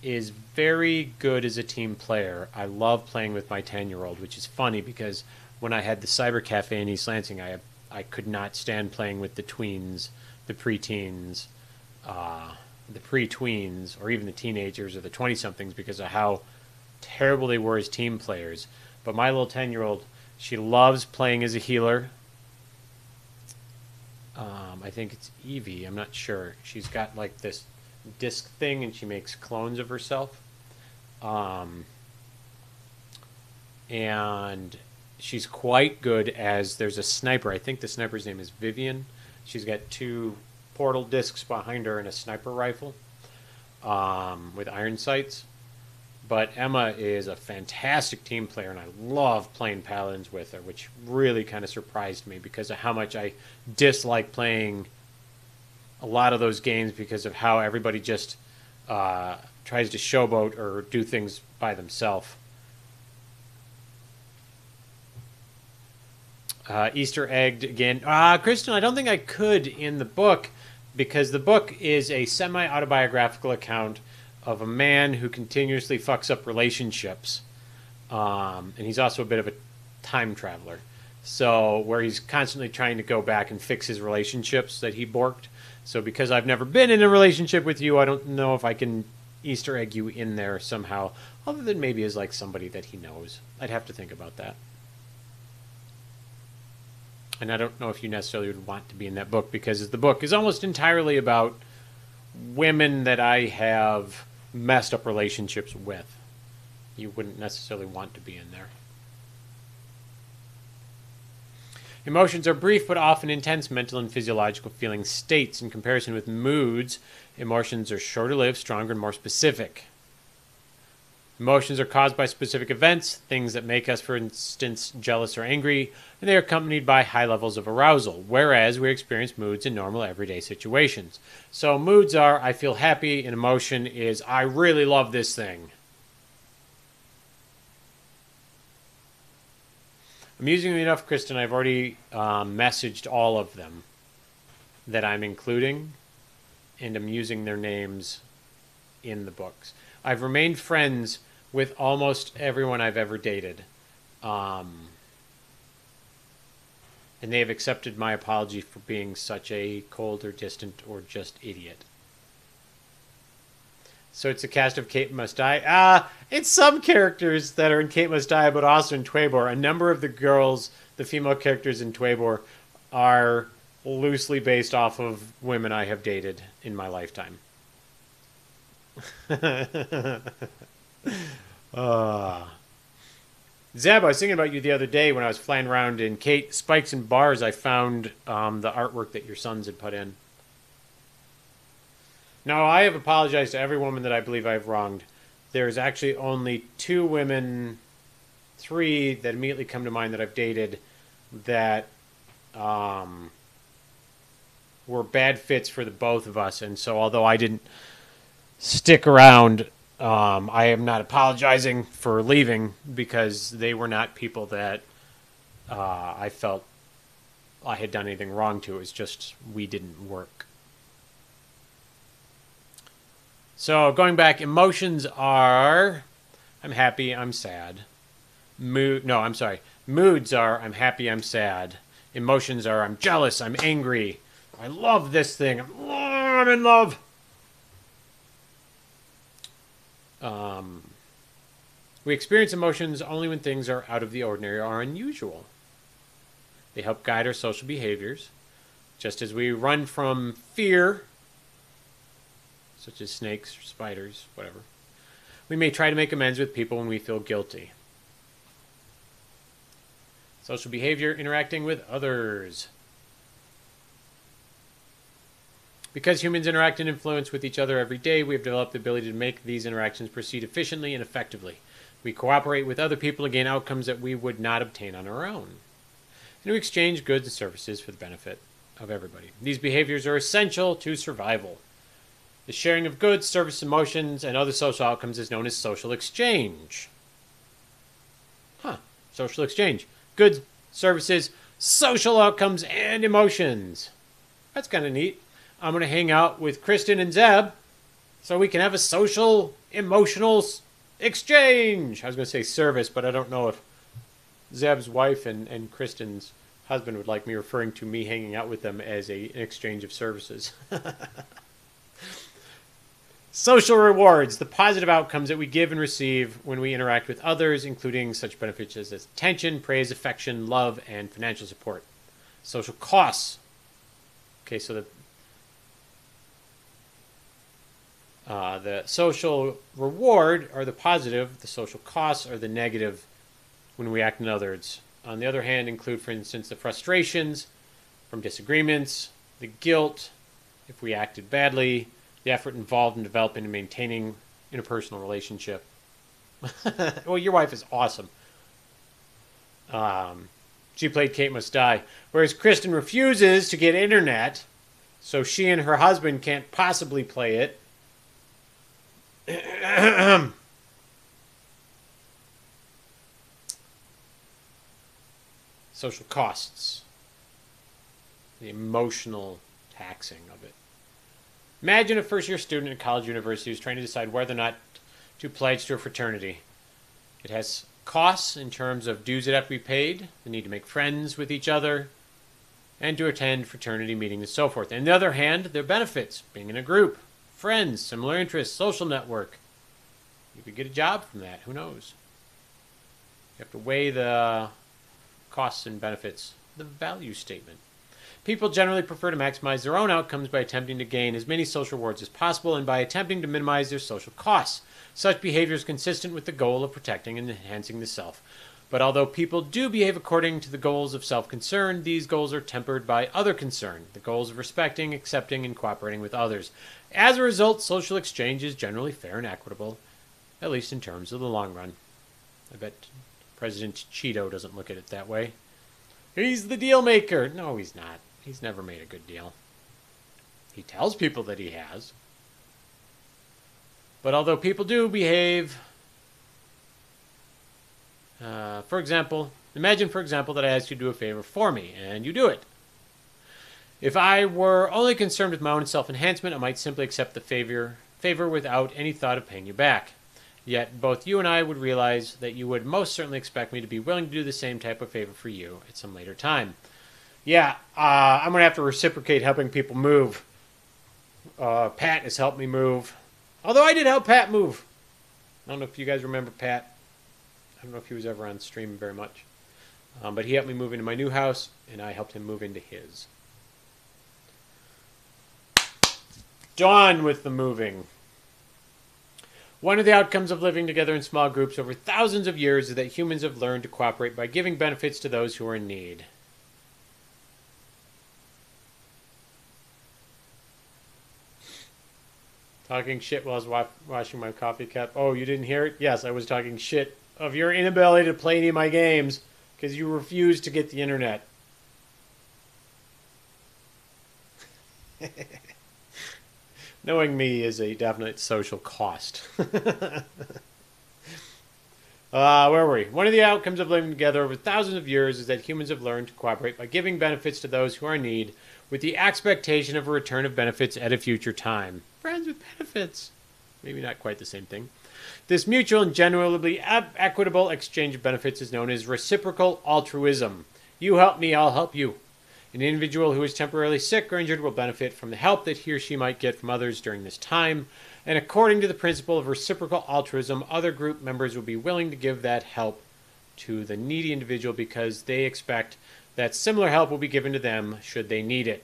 is very good as a team player. I love playing with my 10-year-old, which is funny because when I had the cyber cafe in East Lansing, I could not stand playing with the tweens, the preteens, the pre-tweens, or even the teenagers or the 20-somethings because of how terrible they were as team players. But my little 10-year-old, she loves playing as a healer. I think it's Evie. I'm not sure. She's got like this disc thing, and she makes clones of herself. And she's quite good as there's a sniper. I think the sniper's name is Vivian. She's got 2 portal discs behind her and a sniper rifle with iron sights. But Emma is a fantastic team player, and I love playing Paladins with her, which really kind of surprised me because of how much I dislike playing a lot of those games because of how everybody just tries to showboat or do things by themselves. Easter egged again. Kristen, I don't think I could in the book because the book is a semi-autobiographical account of a man who continuously fucks up relationships. And he's also a bit of a time traveler. So where he's constantly trying to go back and fix his relationships that he borked. So because I've never been in a relationship with you, I don't know if I can Easter egg you in there somehow, other than maybe as like somebody that he knows. I'd have to think about that. And I don't know if you necessarily would want to be in that book because the book is almost entirely about women that I have messed up relationships with. You wouldn't necessarily want to be in there. Emotions are brief but often intense mental and physiological feeling states. In comparison with moods, emotions are shorter lived, stronger, and more specific. Emotions are caused by specific events, things that make us, for instance, jealous or angry, and they are accompanied by high levels of arousal, whereas we experience moods in normal everyday situations. So moods are, I feel happy, and emotion is, I really love this thing. Amusingly enough, Kristen, I've already messaged all of them that I'm including, and I'm using their names in the books. I've remained friends with almost everyone I've ever dated. And they have accepted my apology for being such a cold or distant or just idiot. So it's a cast of Kate Must Die. It's some characters that are in Kate Must Die, but also in Twabor. A number of the girls, the female characters in Twabor, are loosely based off of women I have dated in my lifetime. Zeb, I was thinking about you the other day when I was flying around in Kate Spikes and Bars. I found the artwork that your sons had put in. Now, I have apologized to every woman that I believe I've wronged. There's actually only 2 women, 3 that immediately come to mind that I've dated that were bad fits for the both of us. And so although I didn't stick around, I am not apologizing for leaving because they were not people that I felt I had done anything wrong to. It was just we didn't work. So going back, emotions are I'm happy, I'm sad. Moods are I'm happy, I'm sad. Emotions are I'm jealous, I'm angry. I love this thing. I'm in love. We experience emotions only when things are out of the ordinary or unusual. They help guide our social behaviors, just as we run from fear, such as snakes or spiders, whatever. We may try to make amends with people when we feel guilty. Social behavior, interacting with others. Because humans interact and influence with each other every day, we have developed the ability to make these interactions proceed efficiently and effectively. We cooperate with other people to gain outcomes that we would not obtain on our own. And we exchange goods and services for the benefit of everybody. These behaviors are essential to survival. The sharing of goods, service, emotions, and other social outcomes is known as social exchange. Social exchange. Goods, services, social outcomes, and emotions. That's kind of neat. I'm going to hang out with Kristen and Zeb so we can have a social, emotional exchange. I was going to say service, but I don't know if Zeb's wife and Kristen's husband would like me referring to me hanging out with them as an exchange of services. Social rewards, the positive outcomes that we give and receive when we interact with others, including such benefits as attention, praise, affection, love, and financial support. Social costs. Okay, so the social reward are the positive, the social costs are the negative when we act in others. On the other hand, include, for instance, the frustrations from disagreements, the guilt if we acted badly, the effort involved in developing and maintaining interpersonal relationship. Well, your wife is awesome. She played Kate Must Die. Whereas Kristen refuses to get internet, so she and her husband can't possibly play it. Social costs. The emotional taxing of it. Imagine a first-year student at a college university who's trying to decide whether or not to pledge to a fraternity. It has costs in terms of dues that have to be paid, the need to make friends with each other, and to attend fraternity meetings and so forth. On the other hand, there are benefits, being in a group, friends, similar interests, social network. You could get a job from that, who knows? You have to weigh the costs and benefits, the value statement. People generally prefer to maximize their own outcomes by attempting to gain as many social rewards as possible and by attempting to minimize their social costs. Such behavior is consistent with the goal of protecting and enhancing the self. But although people do behave according to the goals of self-concern, these goals are tempered by other concern, the goals of respecting, accepting, and cooperating with others. As a result, social exchange is generally fair and equitable, at least in terms of the long run. I bet President Cheeto doesn't look at it that way. He's the deal maker. No, he's not. He's never made a good deal. He tells people that he has. But although people do behave, for example, imagine, for example, that I ask you to do a favor for me, and you do it. If I were only concerned with my own self-enhancement, I might simply accept the favor without any thought of paying you back. Yet both you and I would realize that you would most certainly expect me to be willing to do the same type of favor for you at some later time. Yeah, I'm going to have to reciprocate helping people move. Pat has helped me move. Although I did help Pat move. I don't know if you guys remember Pat. I don't know if he was ever on stream very much. But he helped me move into my new house, and I helped him move into his. Done with the moving. One of the outcomes of living together in small groups over thousands of years is that humans have learned to cooperate by giving benefits to those who are in need. Talking shit while I was washing my coffee cup. Oh, you didn't hear it? Yes, I was talking shit of your inability to play any of my games because you refused to get the internet. Knowing me is a definite social cost. Where were we? One of the outcomes of living together over thousands of years is that humans have learned to cooperate by giving benefits to those who are in need with the expectation of a return of benefits at a future time. Friends with benefits. Maybe not quite the same thing. This mutual and genuinely equitable exchange of benefits is known as reciprocal altruism. You help me, I'll help you. An individual who is temporarily sick or injured will benefit from the help that he or she might get from others during this time. And according to the principle of reciprocal altruism, other group members will be willing to give that help to the needy individual because they expect that similar help will be given to them should they need it.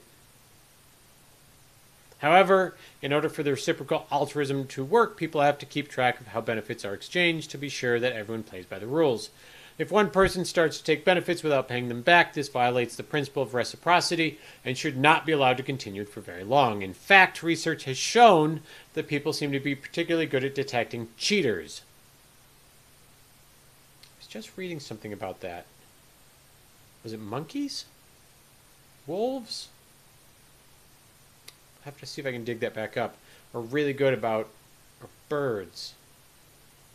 However, in order for the reciprocal altruism to work, people have to keep track of how benefits are exchanged to be sure that everyone plays by the rules. If one person starts to take benefits without paying them back, this violates the principle of reciprocity and should not be allowed to continue for very long. In fact, research has shown that people seem to be particularly good at detecting cheaters. I was just reading something about that. Was it monkeys? Wolves? I have to see if I can dig that back up. Are really good about birds.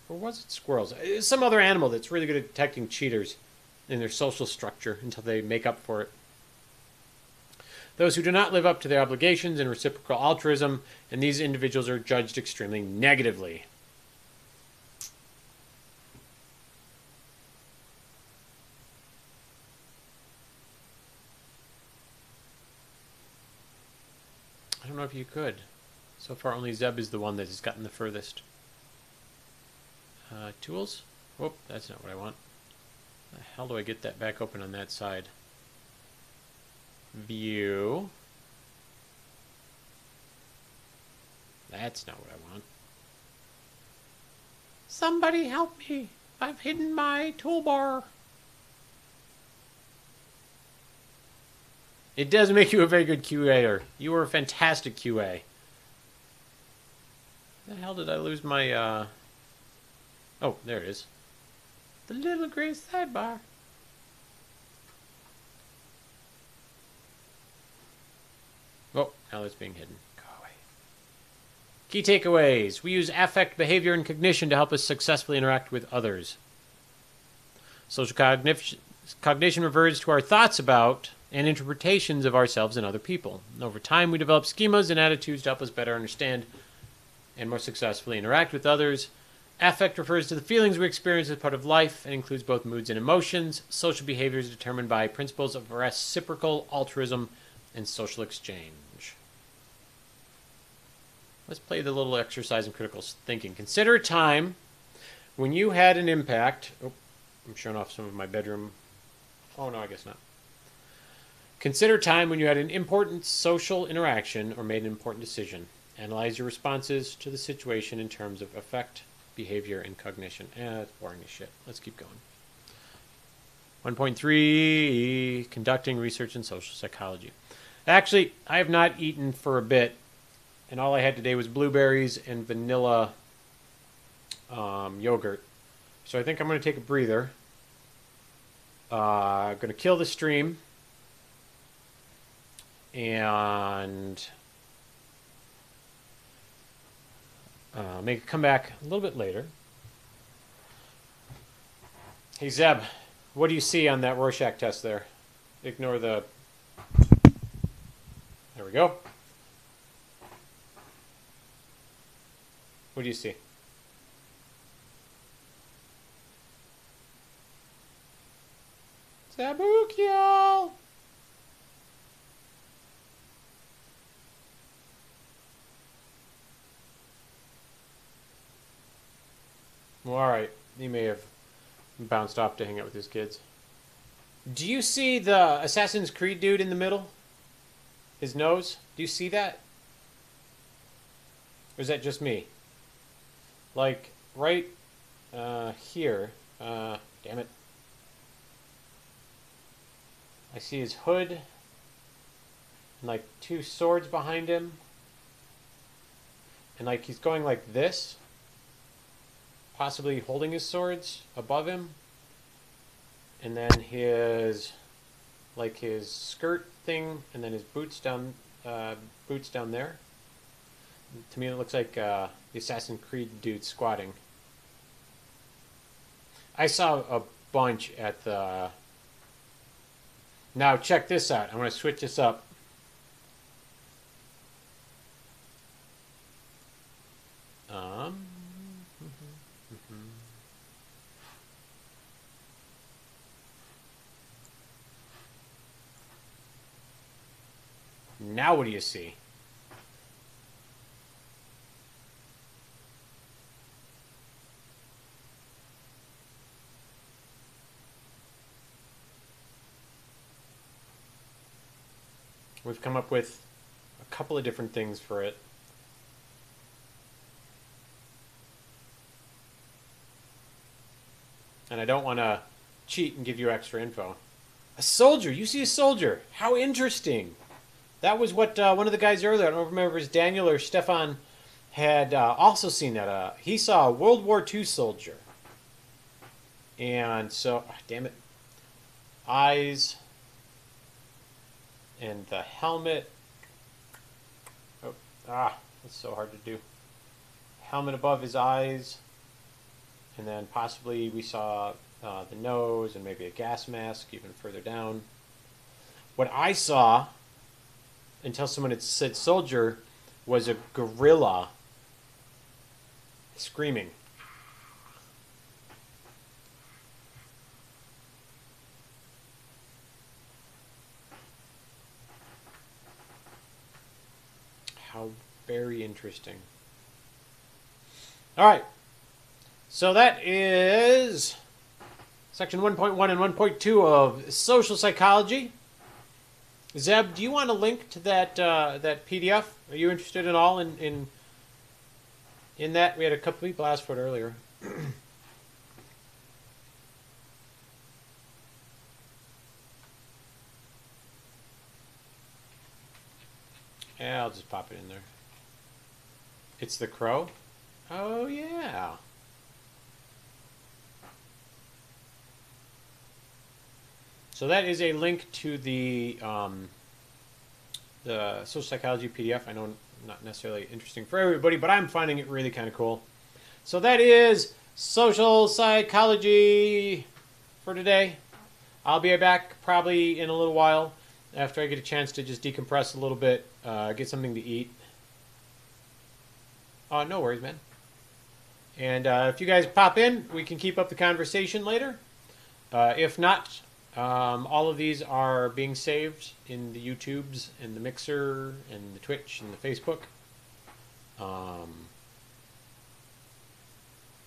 Or was it squirrels? It's some other animal that's really good at detecting cheaters in their social structure until they make up for it. Those who do not live up to their obligations in reciprocal altruism, and these individuals are judged extremely negatively. if you could. So far, only Zeb is the one that has gotten the furthest. Tools? Whoop, that's not what I want. How do I get that back open on that side? View. That's not what I want. Somebody help me! I've hidden my toolbar. It does make you a very good QA'er. You were a fantastic QA. The hell did I lose my, Oh, there it is. The little gray sidebar. Oh, now it's being hidden. Go away. Key takeaways. We use affect, behavior, and cognition to help us successfully interact with others. Social cognition refers to our thoughts about and interpretations of ourselves and other people. Over time, we develop schemas and attitudes to help us better understand and more successfully interact with others. Affect refers to the feelings we experience as part of life and includes both moods and emotions. Social behavior is determined by principles of reciprocal altruism and social exchange. Let's play the little exercise in critical thinking. Consider a time when you had an impact. Oh, I'm showing off some of my bedroom. Oh, no, I guess not. Consider a time when you had an important social interaction or made an important decision. Analyze your responses to the situation in terms of affect, behavior, and cognition. That's boring as shit. Let's keep going. 1.3, conducting research in social psychology. Actually, I have not eaten for a bit, and all I had today was blueberries and vanilla yogurt. So I think I'm going to take a breather. I'm going to kill the stream. And make a comeback a little bit later. Hey Zeb, what do you see on that Rorschach test there? Ignore the... There we go. What do you see? Zabukiel! Well, alright. He may have bounced off to hang out with his kids. Do you see the Assassin's Creed dude in the middle? His nose? Do you see that? Or is that just me? Like, right here. Damn it. I see his hood. And like two swords behind him. And like he's going like this. Possibly holding his swords above him. And then his, like his skirt thing, and then his boots down there. To me it looks like the Assassin's Creed dude squatting. I saw a bunch at the... Now check this out. I'm going to switch this up. Now what do you see? We've come up with a couple of different things for it. And I don't want to cheat and give you extra info. A soldier! You see a soldier! How interesting! That was what one of the guys earlier, I don't remember if it was Daniel or Stefan, had also seen that. He saw a World War II soldier. And so, damn it. Eyes. And the helmet. Oh, that's so hard to do. Helmet above his eyes. And then possibly we saw the nose and maybe a gas mask even further down. What I saw, until someone had said soldier, was a gorilla screaming. How interesting. All right. So that is section 1.1 and 1.2 of social psychology. Zeb, do you want a link to that that PDF? Are you interested at all in that? We had a couple people ask for it earlier. Yeah, I'll just pop it in there. It's the crow? Oh, yeah. So that is a link to the social psychology PDF. I know not necessarily interesting for everybody, but I'm finding it really kind of cool. So that is social psychology for today. I'll be back probably in a little while after I get a chance to just decompress a little bit, get something to eat. No worries, man. And if you guys pop in, we can keep up the conversation later. If not, all of these are being saved in the YouTubes and the Mixer and the Twitch and the Facebook.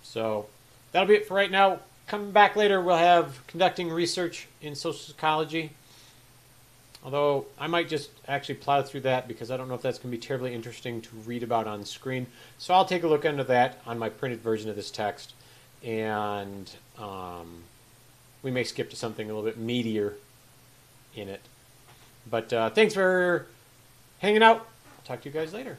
So that'll be it for right now. Coming back later, we'll have conducting research in social psychology. Although I might just actually plow through that because I don't know if that's going to be terribly interesting to read about on screen. So I'll take a look into that on my printed version of this text. And we may skip to something a little bit meatier in it. But thanks for hanging out. I'll talk to you guys later.